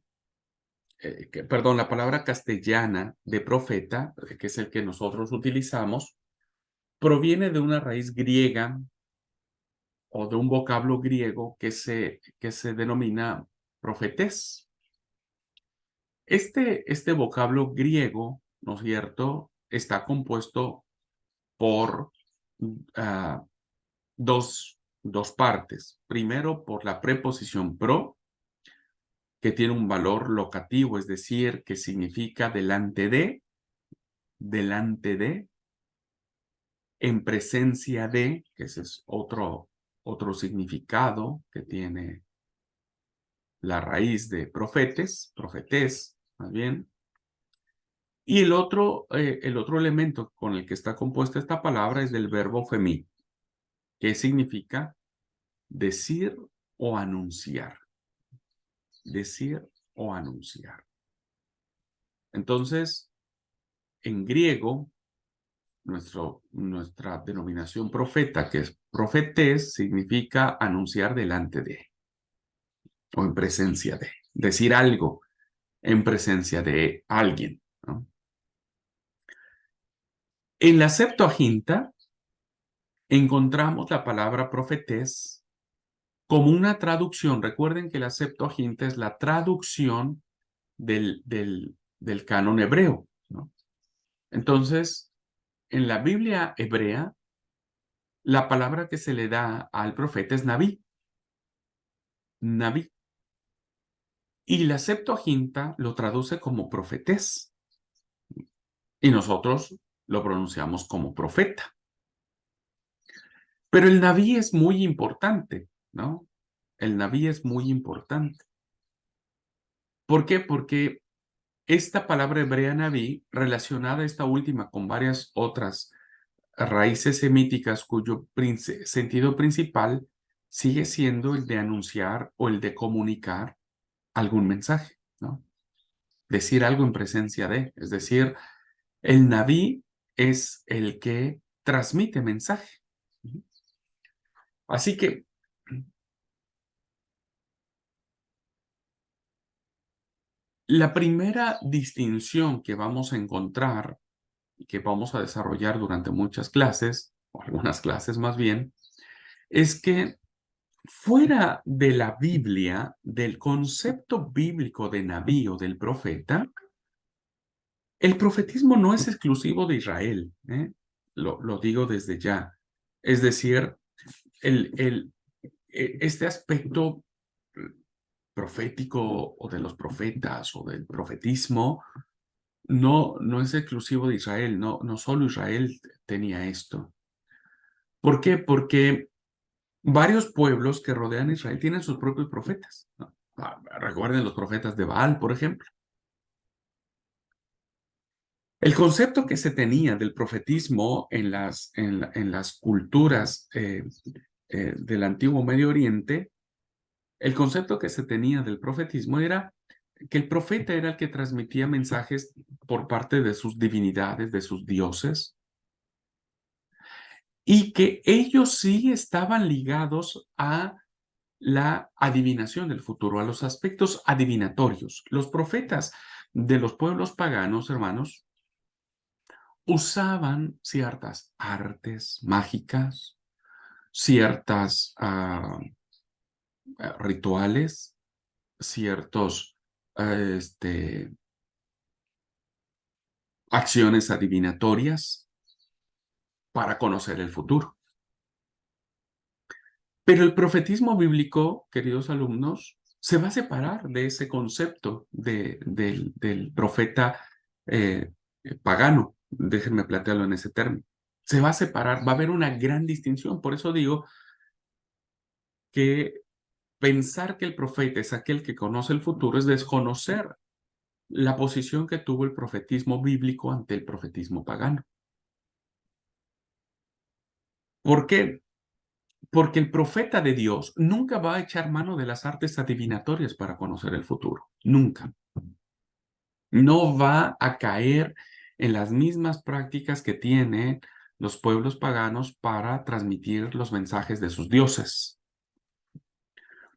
[SPEAKER 1] perdón, la palabra castellana de profeta, que es el que nosotros utilizamos, proviene de una raíz griega o de un vocablo griego que se denomina profetés. Este vocablo griego, ¿no es cierto?, está compuesto por ah, dos partes. Primero, por la preposición pro, que tiene un valor locativo, es decir, que significa delante de, en presencia de, que ese es otro significado que tiene la raíz de profetes, profetés, más bien. Y el otro elemento con el que está compuesta esta palabra es del verbo femí, que significa decir o anunciar. Decir o anunciar. Entonces, en griego, nuestra denominación profeta, que es profetés, significa anunciar delante de o en presencia de, decir algo en presencia de alguien, ¿no? En la Septuaginta encontramos la palabra profetés como una traducción. Recuerden que la Septuaginta es la traducción del canon hebreo, ¿no? Entonces, en la Biblia hebrea, la palabra que se le da al profeta es Naví. Naví. Y la Septuaginta lo traduce como profetés. Y nosotros lo pronunciamos como profeta. Pero el Naví es muy importante, ¿no? El Naví es muy importante. ¿Por qué? Porque esta palabra hebrea Naví, relacionada esta última con varias otras raíces semíticas cuyo sentido principal sigue siendo el de anunciar o el de comunicar algún mensaje, ¿no? Decir algo en presencia de, es decir, el Naví es el que transmite mensaje. Así que la primera distinción que vamos a encontrar y que vamos a desarrollar durante muchas clases, o algunas clases más bien, es que fuera de la Biblia, del concepto bíblico de Naví o del profeta, el profetismo no es exclusivo de Israel, ¿eh? Lo digo desde ya. Es decir, este aspecto profético o de los profetas o del profetismo no es exclusivo de Israel, no solo Israel tenía esto. ¿Por qué? Porque varios pueblos que rodean a Israel tienen sus propios profetas, ¿no? Recuerden los profetas de Baal, por ejemplo. El concepto que se tenía del profetismo en las culturas del antiguo Medio Oriente, el concepto que se tenía del profetismo era que el profeta era el que transmitía mensajes por parte de sus divinidades, de sus dioses, y que ellos sí estaban ligados a la adivinación del futuro, a los aspectos adivinatorios. Los profetas de los pueblos paganos, hermanos, usaban ciertas artes mágicas, ciertas rituales, ciertos acciones adivinatorias para conocer el futuro. Pero el profetismo bíblico, queridos alumnos, se va a separar de ese concepto del profeta pagano. Déjenme plantearlo en ese término. Se va a separar, va a haber una gran distinción. Por eso digo que pensar que el profeta es aquel que conoce el futuro es desconocer la posición que tuvo el profetismo bíblico ante el profetismo pagano. ¿Por qué? Porque el profeta de Dios nunca va a echar mano de las artes adivinatorias para conocer el futuro. Nunca. No va a caer en las mismas prácticas que tienen los pueblos paganos para transmitir los mensajes de sus dioses.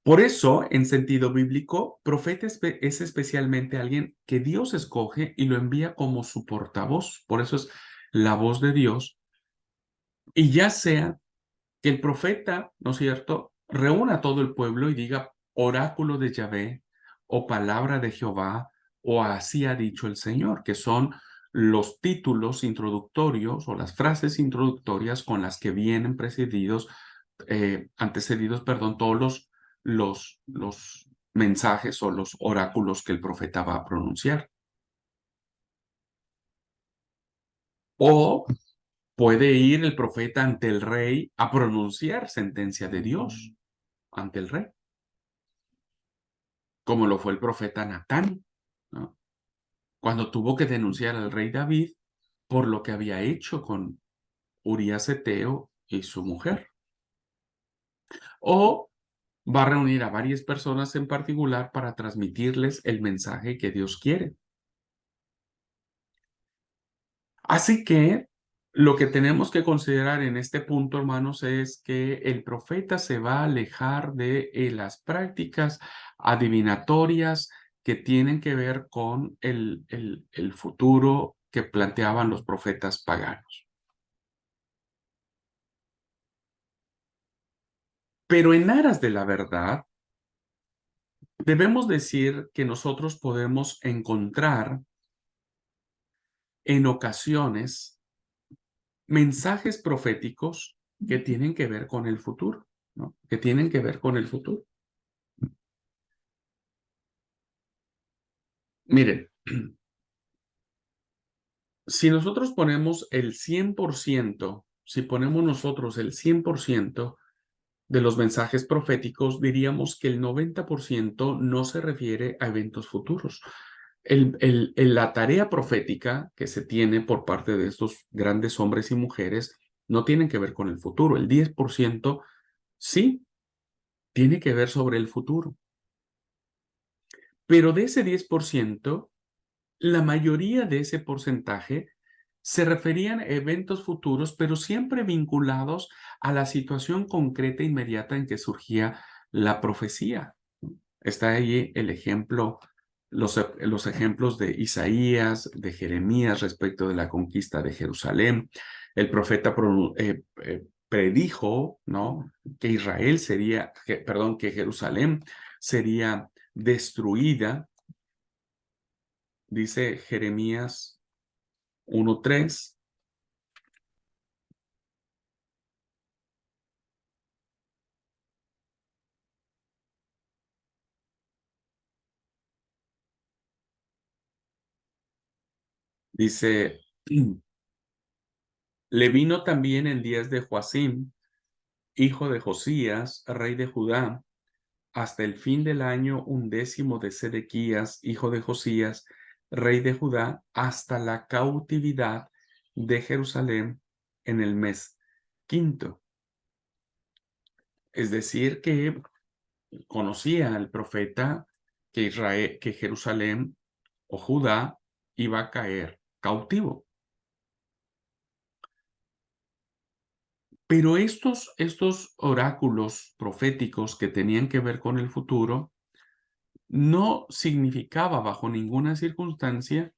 [SPEAKER 1] Por eso, en sentido bíblico, profeta es especialmente alguien que Dios escoge y lo envía como su portavoz. Por eso es la voz de Dios. Y ya sea que el profeta, ¿no es cierto?, reúna a todo el pueblo y diga oráculo de Yahvé o palabra de Jehová o así ha dicho el Señor, que son los títulos introductorios o las frases introductorias con las que vienen antecedidos, perdón, todos los mensajes o los oráculos que el profeta va a pronunciar. O puede ir el profeta ante el rey a pronunciar sentencia de Dios ante el rey, como lo fue el profeta Natán, ¿no?, cuando tuvo que denunciar al rey David por lo que había hecho con Urías Eteo y su mujer. O va a reunir a varias personas en particular para transmitirles el mensaje que Dios quiere. Así que lo que tenemos que considerar en este punto, hermanos, es que el profeta se va a alejar de las prácticas adivinatorias que tienen que ver con el futuro que planteaban los profetas paganos. Pero en aras de la verdad, debemos decir que nosotros podemos encontrar en ocasiones mensajes proféticos que tienen que ver con el futuro, ¿no?, que tienen que ver con el futuro. Miren, si nosotros ponemos el 100%, si ponemos nosotros el 100% de los mensajes proféticos, diríamos que el 90% no se refiere a eventos futuros. La tarea profética que se tiene por parte de estos grandes hombres y mujeres no tienen que ver con el futuro. El 10% sí tiene que ver sobre el futuro. Pero de ese 10%, la mayoría de ese porcentaje se referían a eventos futuros, pero siempre vinculados a la situación concreta e inmediata en que surgía la profecía. Está ahí el ejemplo, los ejemplos de Isaías, de Jeremías respecto de la conquista de Jerusalén. El profeta predijo, ¿no?, que Israel sería, perdón, que Jerusalén sería destruida. Dice Jeremías 1:3. Dice, le vino también en días de Joacim, hijo de Josías, rey de Judá, hasta el fin del año 11 de Sedequías, hijo de Josías, rey de Judá, hasta la cautividad de Jerusalén en el mes quinto. Es decir, que conocía el profeta que Jerusalén o Judá iba a caer cautivo. Pero estos oráculos proféticos que tenían que ver con el futuro no significaba bajo ninguna circunstancia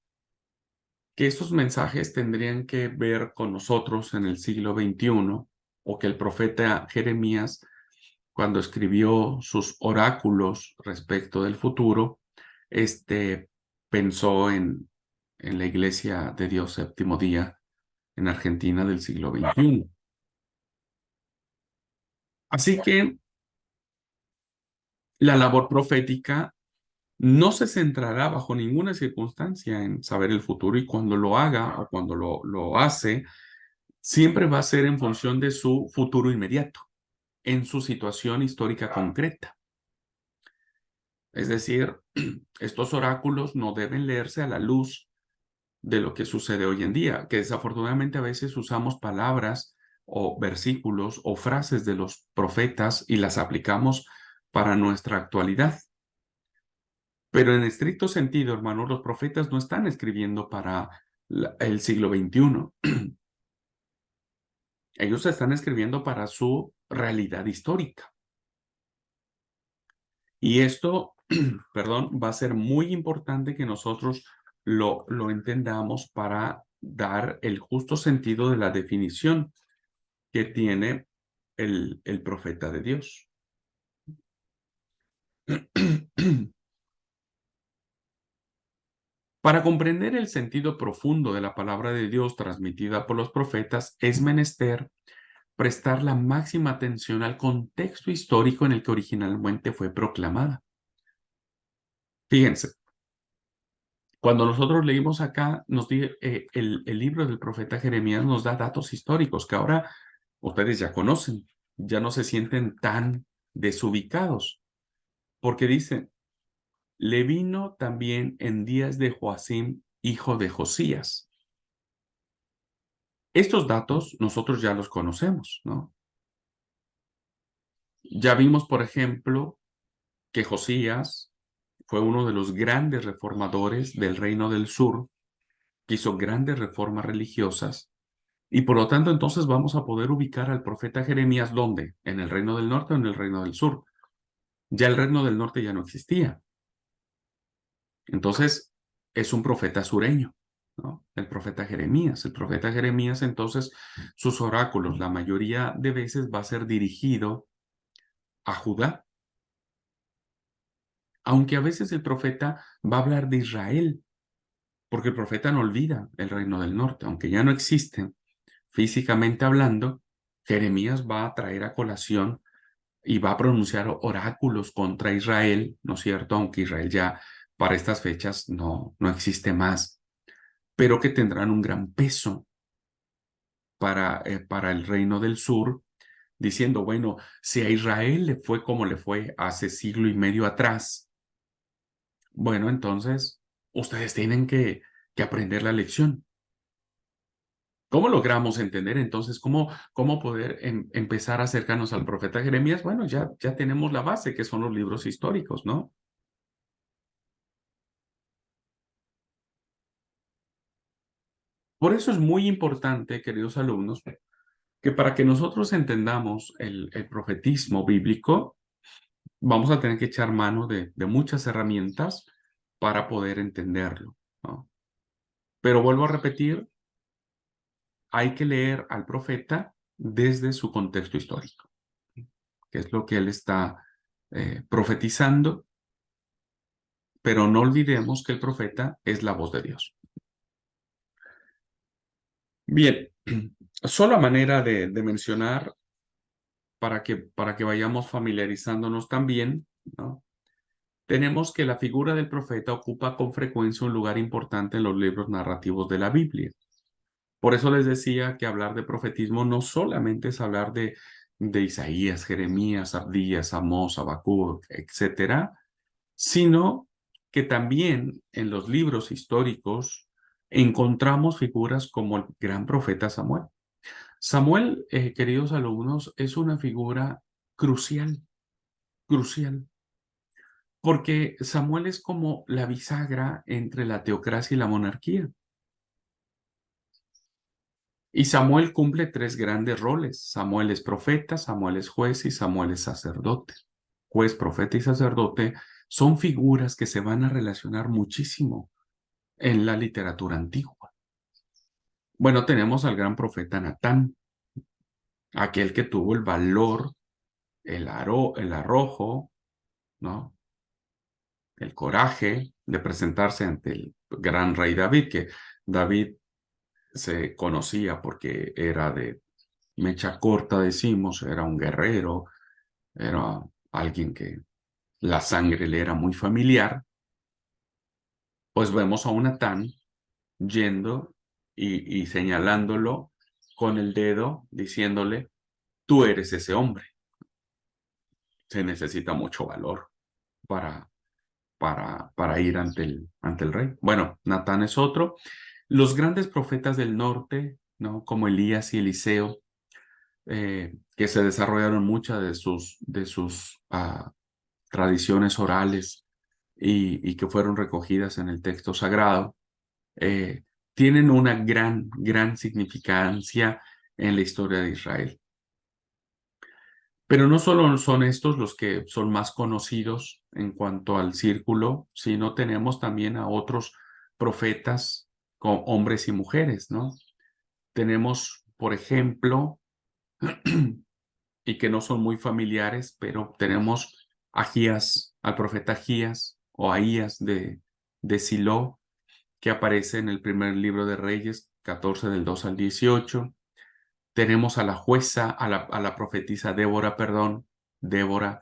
[SPEAKER 1] que estos mensajes tendrían que ver con nosotros en el siglo XXI o que el profeta Jeremías, cuando escribió sus oráculos respecto del futuro, pensó en la Iglesia de Dios Séptimo Día en Argentina del siglo XXI. Así que la labor profética no se centrará bajo ninguna circunstancia en saber el futuro, y cuando lo haga o cuando lo hace, siempre va a ser en función de su futuro inmediato, en su situación histórica concreta. Es decir, estos oráculos no deben leerse a la luz de lo que sucede hoy en día, que desafortunadamente a veces usamos palabras o versículos o frases de los profetas y las aplicamos para nuestra actualidad. Pero en estricto sentido, hermanos, los profetas no están escribiendo para el siglo XXI. Ellos están escribiendo para su realidad histórica. Y esto, perdón, va a ser muy importante que nosotros lo entendamos para dar el justo sentido de la definición que tiene el profeta de Dios. Para comprender el sentido profundo de la palabra de Dios transmitida por los profetas, es menester prestar la máxima atención al contexto histórico en el que originalmente fue proclamada. Fíjense, cuando nosotros leímos acá, el libro del profeta Jeremías nos da datos históricos que ahora ustedes ya conocen, ya no se sienten tan desubicados, porque dice, le vino también en días de Joacim, hijo de Josías. Estos datos nosotros ya los conocemos, ¿no? Ya vimos, por ejemplo, que Josías fue uno de los grandes reformadores del Reino del Sur, que hizo grandes reformas religiosas, y por lo tanto entonces vamos a poder ubicar al profeta Jeremías, ¿dónde? ¿En el Reino del Norte o en el Reino del Sur? Ya el Reino del Norte ya no existía. Entonces, es un profeta sureño, ¿no? El profeta Jeremías. El profeta Jeremías, entonces, sus oráculos, la mayoría de veces va a ser dirigido a Judá, aunque a veces el profeta va a hablar de Israel, porque el profeta no olvida el reino del norte, aunque ya no existe físicamente hablando, Jeremías va a traer a colación y va a pronunciar oráculos contra Israel, ¿no es cierto? Aunque Israel ya para estas fechas no existe más, pero que tendrán un gran peso para el reino del sur, diciendo, bueno, si a Israel le fue como le fue hace siglo y medio atrás, bueno, entonces ustedes tienen que aprender la lección. ¿Cómo logramos entender entonces cómo poder empezar a acercarnos al profeta Jeremías? Bueno, ya tenemos la base, que son los libros históricos, ¿no? Por eso es muy importante, queridos alumnos, que para que nosotros entendamos el profetismo bíblico, vamos a tener que echar mano de muchas herramientas para poder entenderlo, ¿no? Pero vuelvo a repetir, hay que leer al profeta desde su contexto histórico, que es lo que él está profetizando, pero no olvidemos que el profeta es la voz de Dios. Bien, solo a manera de mencionar para que vayamos familiarizándonos también, ¿no? Tenemos que la figura del profeta ocupa con frecuencia un lugar importante en los libros narrativos de la Biblia. Por eso les decía que hablar de profetismo no solamente es hablar de Isaías, Jeremías, Abdías, Amós, Habacuc, etcétera, sino que también en los libros históricos encontramos figuras como el gran profeta Samuel. Samuel, queridos alumnos, es una figura crucial, crucial, porque Samuel es como la bisagra entre la teocracia y la monarquía. Y Samuel cumple tres grandes roles. Samuel es profeta, Samuel es juez y Samuel es sacerdote. Juez, profeta y sacerdote son figuras que se van a relacionar muchísimo en la literatura antigua. Bueno, tenemos al gran profeta Natán, aquel que tuvo el valor, el arrojo, ¿no? El coraje de presentarse ante el gran rey David, que David se conocía porque era de mecha corta, decimos, era un guerrero, era alguien que la sangre le era muy familiar. Pues vemos a un Natán yendo y señalándolo con el dedo, diciéndole, tú eres ese hombre. Se necesita mucho valor para, para ir ante el rey. Bueno, Natán es otro. Los grandes profetas del norte, ¿no? Como Elías y Eliseo, que se desarrollaron muchas de sus tradiciones orales y que fueron recogidas en el texto sagrado, eh, tienen una gran significancia en la historia de Israel. Pero no solo son estos los que son más conocidos en cuanto al círculo, sino tenemos también a otros profetas, hombres y mujeres, ¿no? Tenemos, por ejemplo, y que no son muy familiares, pero tenemos a Agías, al profeta Agías o Ahías de Silo, que aparece en el primer libro de Reyes, 14 del 2 al 18. Tenemos a la jueza, a la profetisa Débora, perdón, Débora,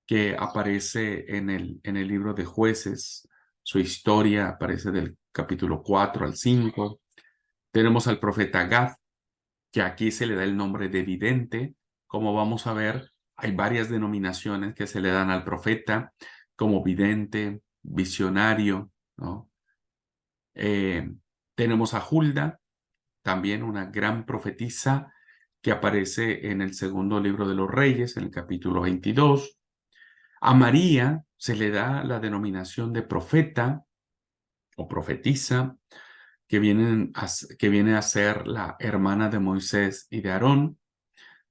[SPEAKER 1] que aparece en el libro de Jueces. Su historia aparece del capítulo 4 al 5. Tenemos al profeta Gad, que aquí se le da el nombre de vidente. Como vamos a ver, hay varias denominaciones que se le dan al profeta, como vidente, visionario, ¿no? Eh, tenemos a Hulda, también una gran profetisa que aparece en el segundo libro de los Reyes, en el capítulo 22. A María se le da la denominación de profeta o profetisa, que viene a ser la hermana de Moisés y de Aarón.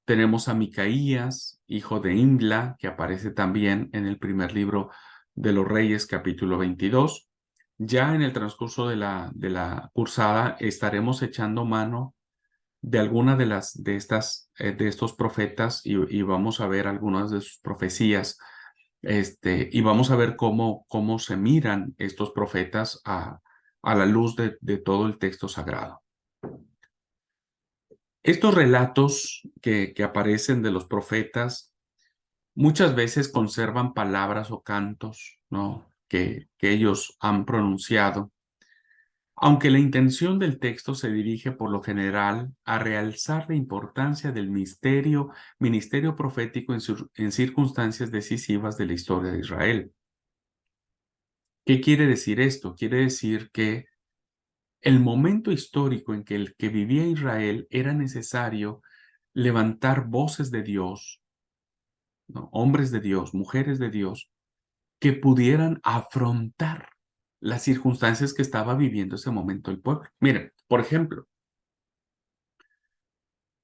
[SPEAKER 1] Tenemos a Micaías, hijo de Imla, que aparece también en el primer libro de los Reyes, capítulo 22. Ya en el transcurso de la cursada estaremos echando mano de alguna de estos profetas y vamos a ver algunas de sus profecías, y vamos a ver cómo se miran estos profetas a la luz de todo el texto sagrado. Estos relatos que aparecen de los profetas muchas veces conservan palabras o cantos, ¿no? que ellos han pronunciado, aunque la intención del texto se dirige por lo general a realzar la importancia del ministerio profético en circunstancias decisivas de la historia de Israel. ¿Qué quiere decir esto? Quiere decir que el momento histórico en que el que vivía Israel era necesario levantar voces de Dios, ¿no? Hombres de Dios, mujeres de Dios, que pudieran afrontar las circunstancias que estaba viviendo ese momento el pueblo. Miren, por ejemplo,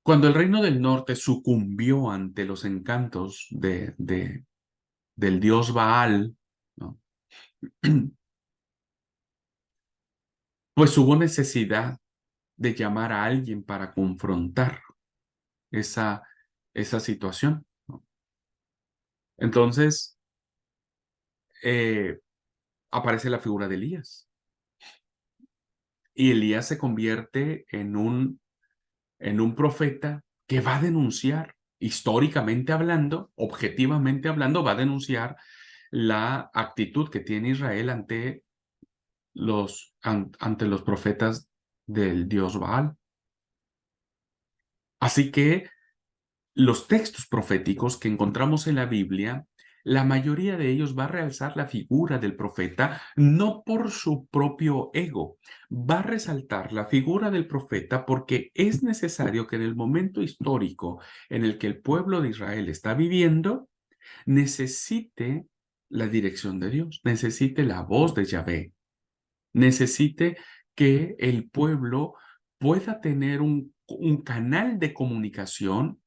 [SPEAKER 1] cuando el reino del norte sucumbió ante los encantos del dios Baal, ¿no? Pues hubo necesidad de llamar a alguien para confrontar esa, esa situación, ¿no? Entonces, eh, aparece la figura de Elías. Y Elías se convierte en un profeta que va a denunciar, históricamente hablando, objetivamente hablando, va a denunciar la actitud que tiene Israel ante los profetas del dios Baal. Así que los textos proféticos que encontramos en la Biblia, la mayoría de ellos va a realzar la figura del profeta no por su propio ego, va a resaltar la figura del profeta porque es necesario que en el momento histórico en el que el pueblo de Israel está viviendo, necesite la dirección de Dios, necesite la voz de Yahvé, necesite que el pueblo pueda tener un canal de comunicación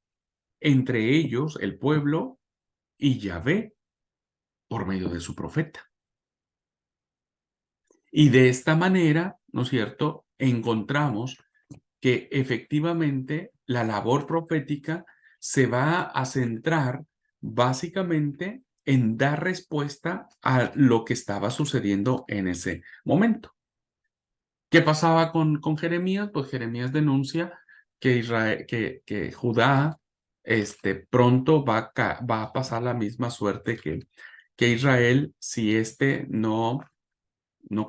[SPEAKER 1] entre ellos, el pueblo, y Yahvé por medio de su profeta. Y de esta manera, ¿no es cierto?, encontramos que efectivamente la labor profética se va a centrar básicamente en dar respuesta a lo que estaba sucediendo en ese momento. ¿Qué pasaba con Jeremías? Pues Jeremías denuncia que, que Judá pronto va a pasar la misma suerte que Israel si no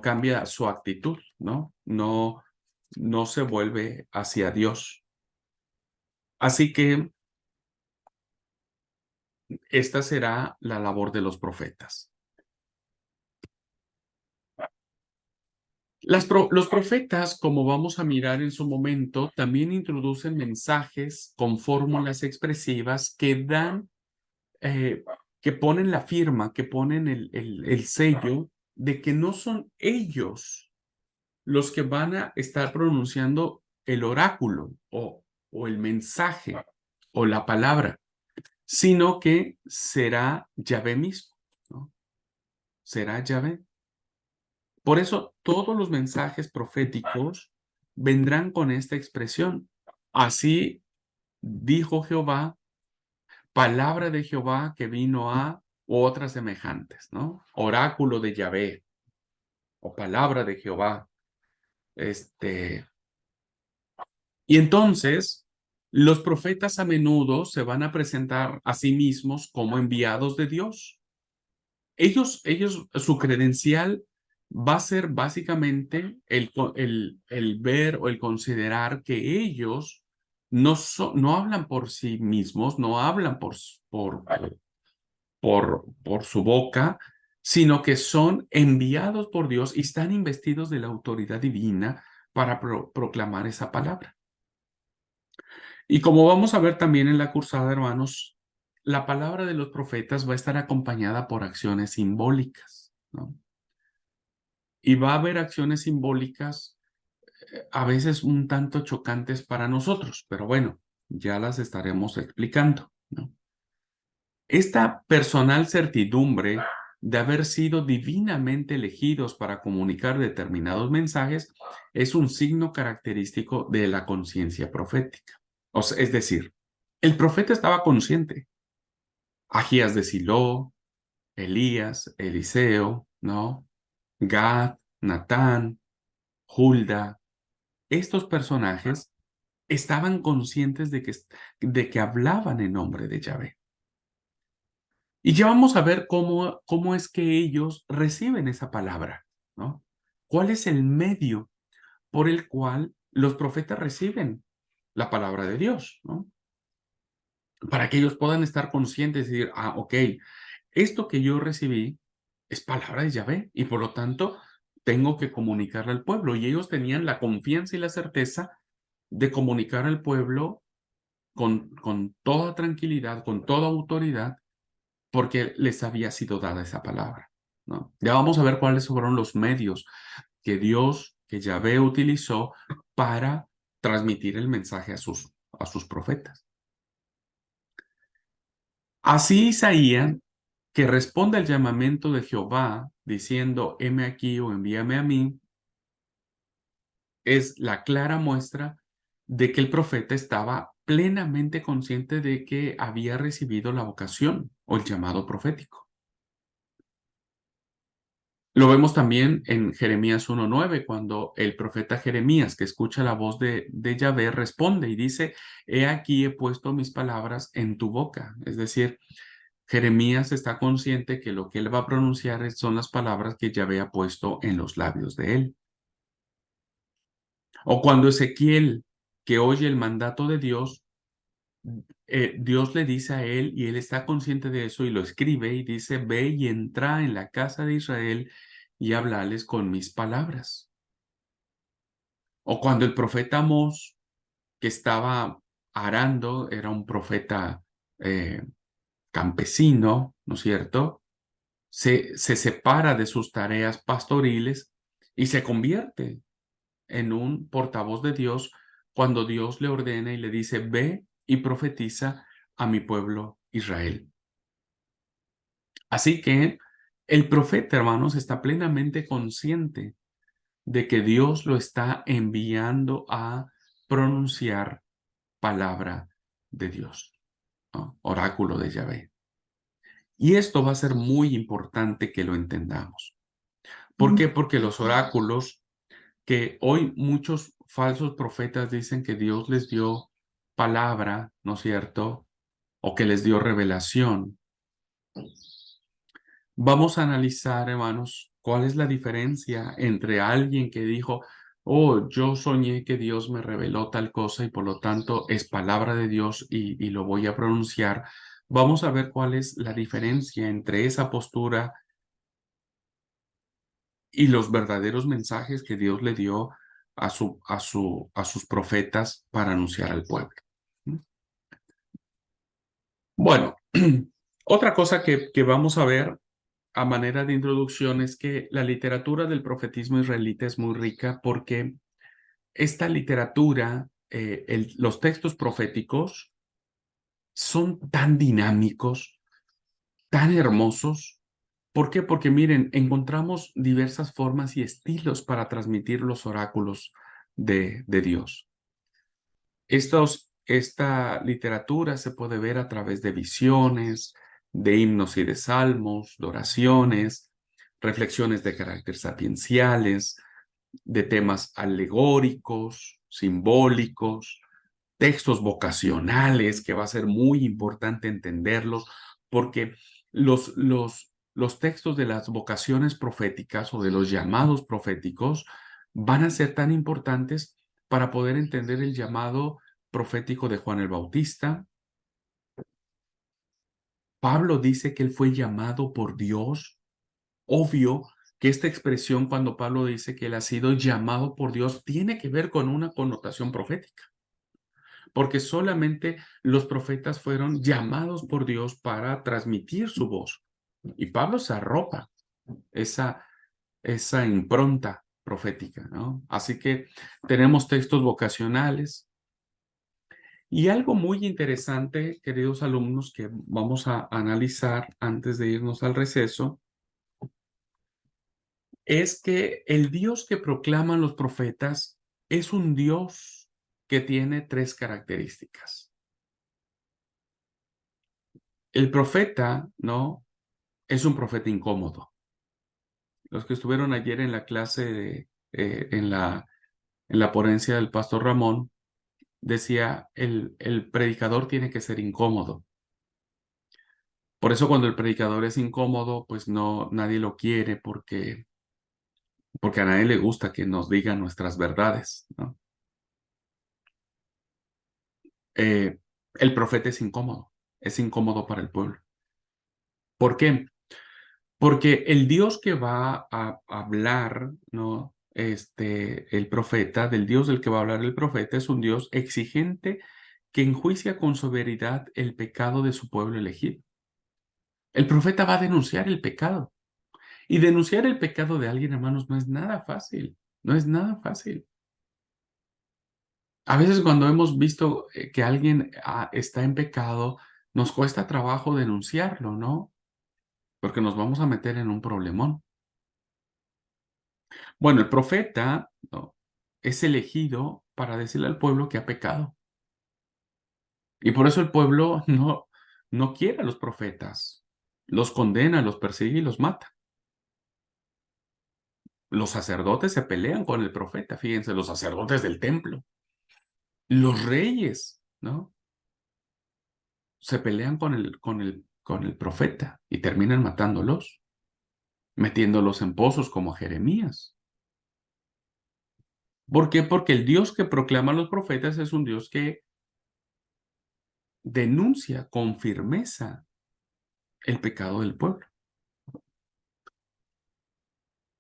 [SPEAKER 1] cambia su actitud, ¿no? No se vuelve hacia Dios. Así que esta será la labor de los profetas. Los profetas, como vamos a mirar en su momento, también introducen mensajes con fórmulas expresivas eh, que ponen la firma, que ponen el sello de que no son ellos los que van a estar pronunciando el oráculo o el mensaje o la palabra, sino que será Yahvé mismo, ¿no? Será Yahvé. Por eso todos los mensajes proféticos vendrán con esta expresión. Así dijo Jehová, palabra de Jehová que vino a otras semejantes, ¿no? Oráculo de Yahvé o palabra de Jehová. Este, y entonces los profetas a menudo se van a presentar a sí mismos como enviados de Dios. Su credencial va a ser básicamente el ver o el considerar que ellos no hablan por sí mismos, no hablan por su boca, sino que son enviados por Dios y están investidos de la autoridad divina para proclamar esa palabra. Y como vamos a ver también en la cursada, hermanos, la palabra de los profetas va a estar acompañada por acciones simbólicas, ¿no? Y va a haber acciones simbólicas a veces un tanto chocantes para nosotros, pero bueno, ya las estaremos explicando, ¿no? Esta personal certidumbre de haber sido divinamente elegidos para comunicar determinados mensajes es un signo característico de la conciencia profética. O sea, es decir, el profeta estaba consciente. Agías de Silo, Elías, Eliseo, ¿no? Gad, Natán, Hulda, estos personajes estaban conscientes de que hablaban en nombre de Yahvé. Y ya vamos a ver cómo es que ellos reciben esa palabra, ¿no? ¿Cuál es el medio por el cual los profetas reciben la palabra de Dios, ¿no? Para que ellos puedan estar conscientes y decir, ok, esto que yo recibí es palabra de Yahvé y por lo tanto tengo que comunicarle al pueblo. Y ellos tenían la confianza y la certeza de comunicar al pueblo con toda tranquilidad, con toda autoridad, porque les había sido dada esa palabra, ¿no? Ya vamos a ver cuáles fueron los medios que Dios, que Yahvé utilizó para transmitir el mensaje a sus profetas. Así Isaías, que responde al llamamiento de Jehová, diciendo, heme aquí o envíame a mí, es la clara muestra de que el profeta estaba plenamente consciente de que había recibido la vocación o el llamado profético. Lo vemos también en Jeremías 1:9, cuando el profeta Jeremías, que escucha la voz de Yahvé, responde y dice, he aquí he puesto mis palabras en tu boca. Es decir, Jeremías está consciente que lo que él va a pronunciar son las palabras que Yahvé ha puesto en los labios de él. O cuando Ezequiel, que oye el mandato de Dios, Dios le dice a él y él está consciente de eso y lo escribe y dice, ve y entra en la casa de Israel y háblales con mis palabras. O cuando el profeta Amós, que estaba arando, era un profeta campesino, ¿no es cierto? Se separa de sus tareas pastoriles y se convierte en un portavoz de Dios cuando Dios le ordena y le dice, ve y profetiza a mi pueblo Israel. Así que el profeta, hermanos, está plenamente consciente de que Dios lo está enviando a pronunciar palabra de Dios, ¿no? Oráculo de Yahvé. Y esto va a ser muy importante que lo entendamos. ¿Por qué? Porque los oráculos que hoy muchos falsos profetas dicen que Dios les dio palabra, ¿no es cierto? O que les dio revelación. Vamos a analizar, hermanos, cuál es la diferencia entre alguien que dijo, oh, yo soñé que Dios me reveló tal cosa y por lo tanto es palabra de Dios y lo voy a pronunciar. Vamos a ver cuál es la diferencia entre esa postura y los verdaderos mensajes que Dios le dio a sus profetas para anunciar al pueblo. Bueno, otra cosa que vamos a ver a manera de introducción es que la literatura del profetismo israelita es muy rica porque esta literatura, los textos proféticos, son tan dinámicos, tan hermosos. ¿Por qué? Porque miren, encontramos diversas formas y estilos para transmitir los oráculos de Dios. Esta literatura se puede ver a través de visiones, de himnos y de salmos, de oraciones, reflexiones de carácter sapienciales, de temas alegóricos, simbólicos, textos vocacionales, que va a ser muy importante entenderlos, porque los textos de las vocaciones proféticas o de los llamados proféticos van a ser tan importantes para poder entender el llamado profético de Juan el Bautista. Pablo dice que él fue llamado por Dios. Obvio que esta expresión, cuando Pablo dice que él ha sido llamado por Dios, tiene que ver con una connotación profética, porque solamente los profetas fueron llamados por Dios para transmitir su voz. Y Pablo se arropa esa, esa impronta profética, ¿no? Así que tenemos textos vocacionales. Y algo muy interesante, queridos alumnos, que vamos a analizar antes de irnos al receso, es que el Dios que proclaman los profetas es un Dios que tiene tres características. El profeta, ¿no? Es un profeta incómodo. Los que estuvieron ayer en la clase, en la ponencia del pastor Ramón, decía, el predicador tiene que ser incómodo. Por eso cuando el predicador es incómodo, pues no, nadie lo quiere porque a nadie le gusta que nos digan nuestras verdades, ¿no? Eh, el profeta es incómodo para el pueblo. ¿Por qué? Porque el Dios que va a hablar, ¿no? El profeta, del Dios del que va a hablar el profeta, es un Dios exigente que enjuicia con severidad el pecado de su pueblo elegido. El profeta va a denunciar el pecado. Y denunciar el pecado de alguien, hermanos, no es nada fácil. No es nada fácil. A veces cuando hemos visto que alguien está en pecado, nos cuesta trabajo denunciarlo, ¿no? Porque nos vamos a meter en un problemón. Bueno, el profeta, ¿no?, es elegido para decirle al pueblo que ha pecado. Y por eso el pueblo no quiere a los profetas. Los condena, los persigue y los mata. Los sacerdotes se pelean con el profeta, fíjense, los sacerdotes del templo. Los reyes, ¿no? Se pelean con el profeta y terminan matándolos, metiéndolos en pozos como a Jeremías. ¿Por qué? Porque el Dios que proclaman los profetas es un Dios que denuncia con firmeza el pecado del pueblo.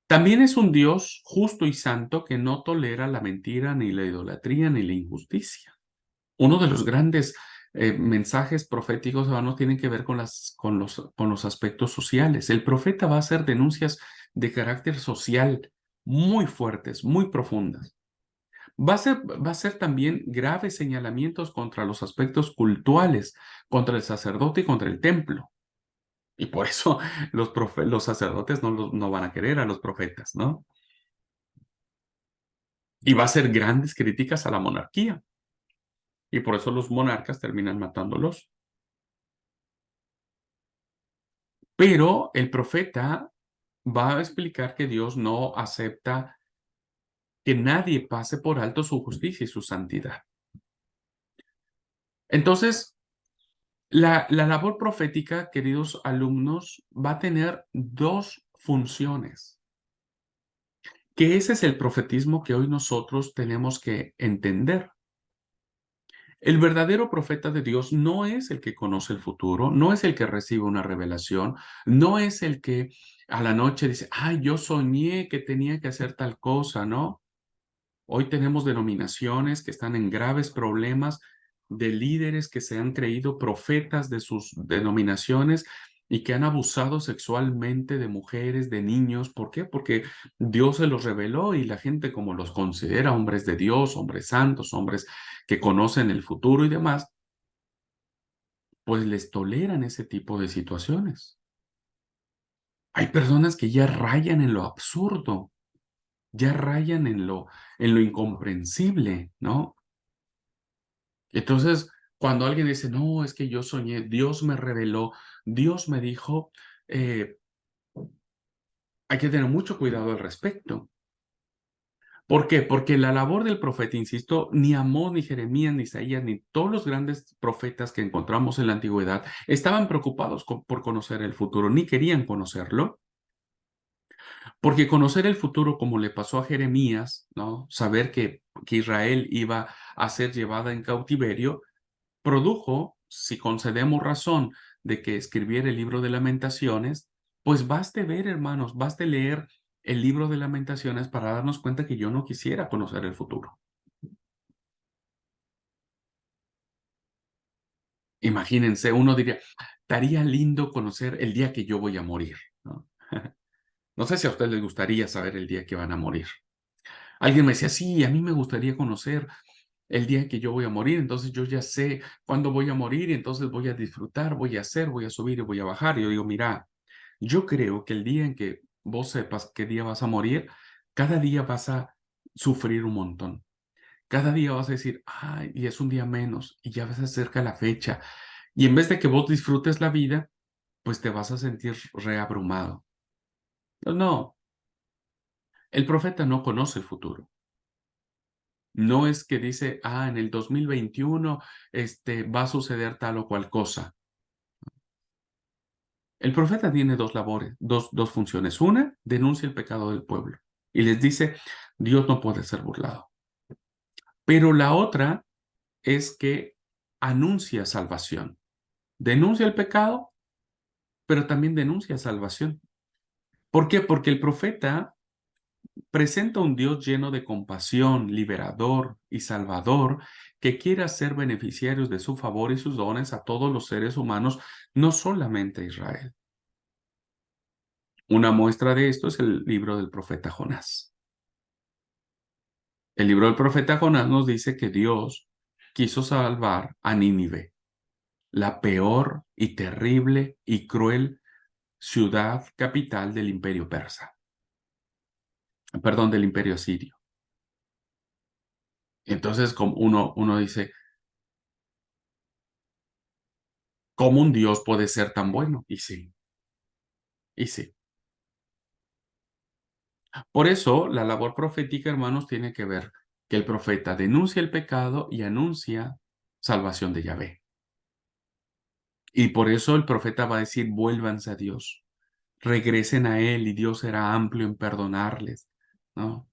[SPEAKER 1] También es un Dios justo y santo que no tolera la mentira, ni la idolatría, ni la injusticia. Uno de los grandes mensajes proféticos, hermanos, tienen que ver con los aspectos sociales. El profeta va a hacer denuncias de carácter social muy fuertes, muy profundas. Va a ser también graves señalamientos contra los aspectos cultuales, contra el sacerdote y contra el templo. Y por eso los sacerdotes no van a querer a los profetas, ¿no? Y va a hacer grandes críticas a la monarquía. Y por eso los monarcas terminan matándolos. Pero el profeta va a explicar que Dios no acepta que nadie pase por alto su justicia y su santidad. Entonces, la labor profética, queridos alumnos, va a tener dos funciones, que ese es el profetismo que hoy nosotros tenemos que entender. El verdadero profeta de Dios no es el que conoce el futuro, no es el que recibe una revelación, no es el que a la noche dice, ay, yo soñé que tenía que hacer tal cosa, ¿no? Hoy tenemos denominaciones que están en graves problemas de líderes que se han creído profetas de sus denominaciones y que han abusado sexualmente de mujeres, de niños. ¿Por qué? Porque Dios se los reveló y la gente como los considera hombres de Dios, hombres santos, hombres que conocen el futuro y demás, pues les toleran ese tipo de situaciones. Hay personas que ya rayan en lo absurdo, ya rayan en lo incomprensible, ¿no? Entonces, cuando alguien dice, no, es que yo soñé, Dios me reveló, Dios me dijo, eh, hay que tener mucho cuidado al respecto. ¿Por qué? Porque la labor del profeta, insisto, ni Amós, ni Jeremías, ni Isaías, ni todos los grandes profetas que encontramos en la antigüedad estaban preocupados por conocer el futuro, ni querían conocerlo, porque conocer el futuro, como le pasó a Jeremías, ¿no? Saber que Israel iba a ser llevada en cautiverio, produjo, si concedemos razón de que escribiera el libro de Lamentaciones, pues baste ver, hermanos, baste leer el libro de Lamentaciones para darnos cuenta que yo no quisiera conocer el futuro. Imagínense, uno diría, estaría lindo conocer el día que yo voy a morir, ¿no? No sé si a ustedes les gustaría saber el día que van a morir. Alguien me decía, sí, a mí me gustaría conocer el día que yo voy a morir, entonces yo ya sé cuándo voy a morir y entonces voy a disfrutar, voy a hacer, voy a subir y voy a bajar. Y yo digo, mira, yo creo que el día en que vos sepas qué día vas a morir, cada día vas a sufrir un montón. Cada día vas a decir, ay, y es un día menos, y ya se acerca la fecha. Y en vez de que vos disfrutes la vida, pues te vas a sentir reabrumado. No, el profeta no conoce el futuro. No es que dice, en el 2021 va a suceder tal o cual cosa. El profeta tiene dos labores, dos funciones. Una, denuncia el pecado del pueblo y les dice, Dios no puede ser burlado. Pero la otra es que anuncia salvación. Denuncia el pecado, pero también denuncia salvación. ¿Por qué? Porque el profeta presenta un Dios lleno de compasión, liberador y salvador, que quiere hacer beneficiarios de su favor y sus dones a todos los seres humanos, no solamente a Israel. Una muestra de esto es el libro del profeta Jonás. El libro del profeta Jonás nos dice que Dios quiso salvar a Nínive, la peor y terrible y cruel ciudad capital del imperio persa, perdón, del imperio sirio. Entonces, como uno dice, ¿cómo un Dios puede ser tan bueno? Y sí, y sí. Por eso, la labor profética, hermanos, tiene que ver que el profeta denuncia el pecado y anuncia salvación de Yahvé. Y por eso el profeta va a decir, vuélvanse a Dios, regresen a Él y Dios será amplio en perdonarles, ¿no?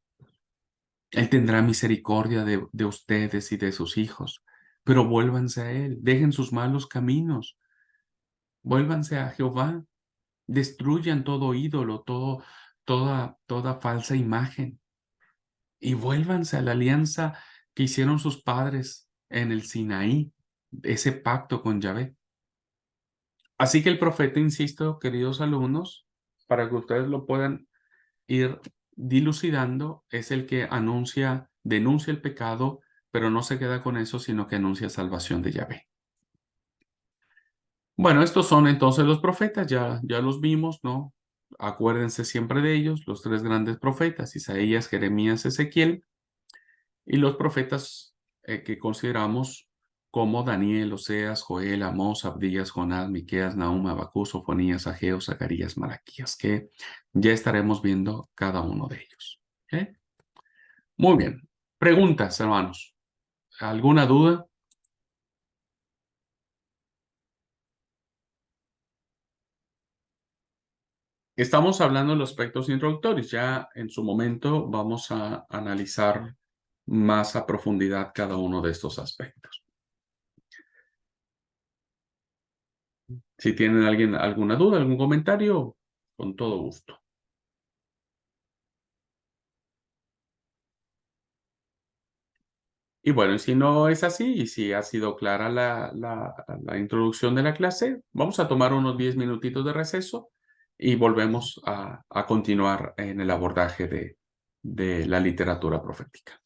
[SPEAKER 1] Él tendrá misericordia de ustedes y de sus hijos, pero vuélvanse a Él, dejen sus malos caminos, vuélvanse a Jehová, destruyan todo ídolo, toda falsa imagen y vuélvanse a la alianza que hicieron sus padres en el Sinaí, ese pacto con Yahvé. Así que el profeta, insisto, queridos alumnos, para que ustedes lo puedan ir dilucidando, es el que denuncia el pecado, pero no se queda con eso, sino que anuncia salvación de Yahvé. Bueno, estos son entonces los profetas, ya los vimos, ¿no? Acuérdense siempre de ellos, los tres grandes profetas, Isaías, Jeremías, Ezequiel, y los profetas que consideramos como Daniel, Oseas, Joel, Amós, Abdías, Jonás, Miqueas, Nahum, Habacuc, Sofonías, Ageo, Zacarías, Malaquías, que ya estaremos viendo cada uno de ellos. ¿Ok? Muy bien. Preguntas, hermanos. ¿Alguna duda? Estamos hablando de los aspectos introductorios. Ya en su momento vamos a analizar más a profundidad cada uno de estos aspectos. Si tienen alguna duda, algún comentario, con todo gusto. Y bueno, si no es así y si ha sido clara la introducción de la clase, vamos a tomar unos 10 minutitos de receso y volvemos a continuar en el abordaje de la literatura profética.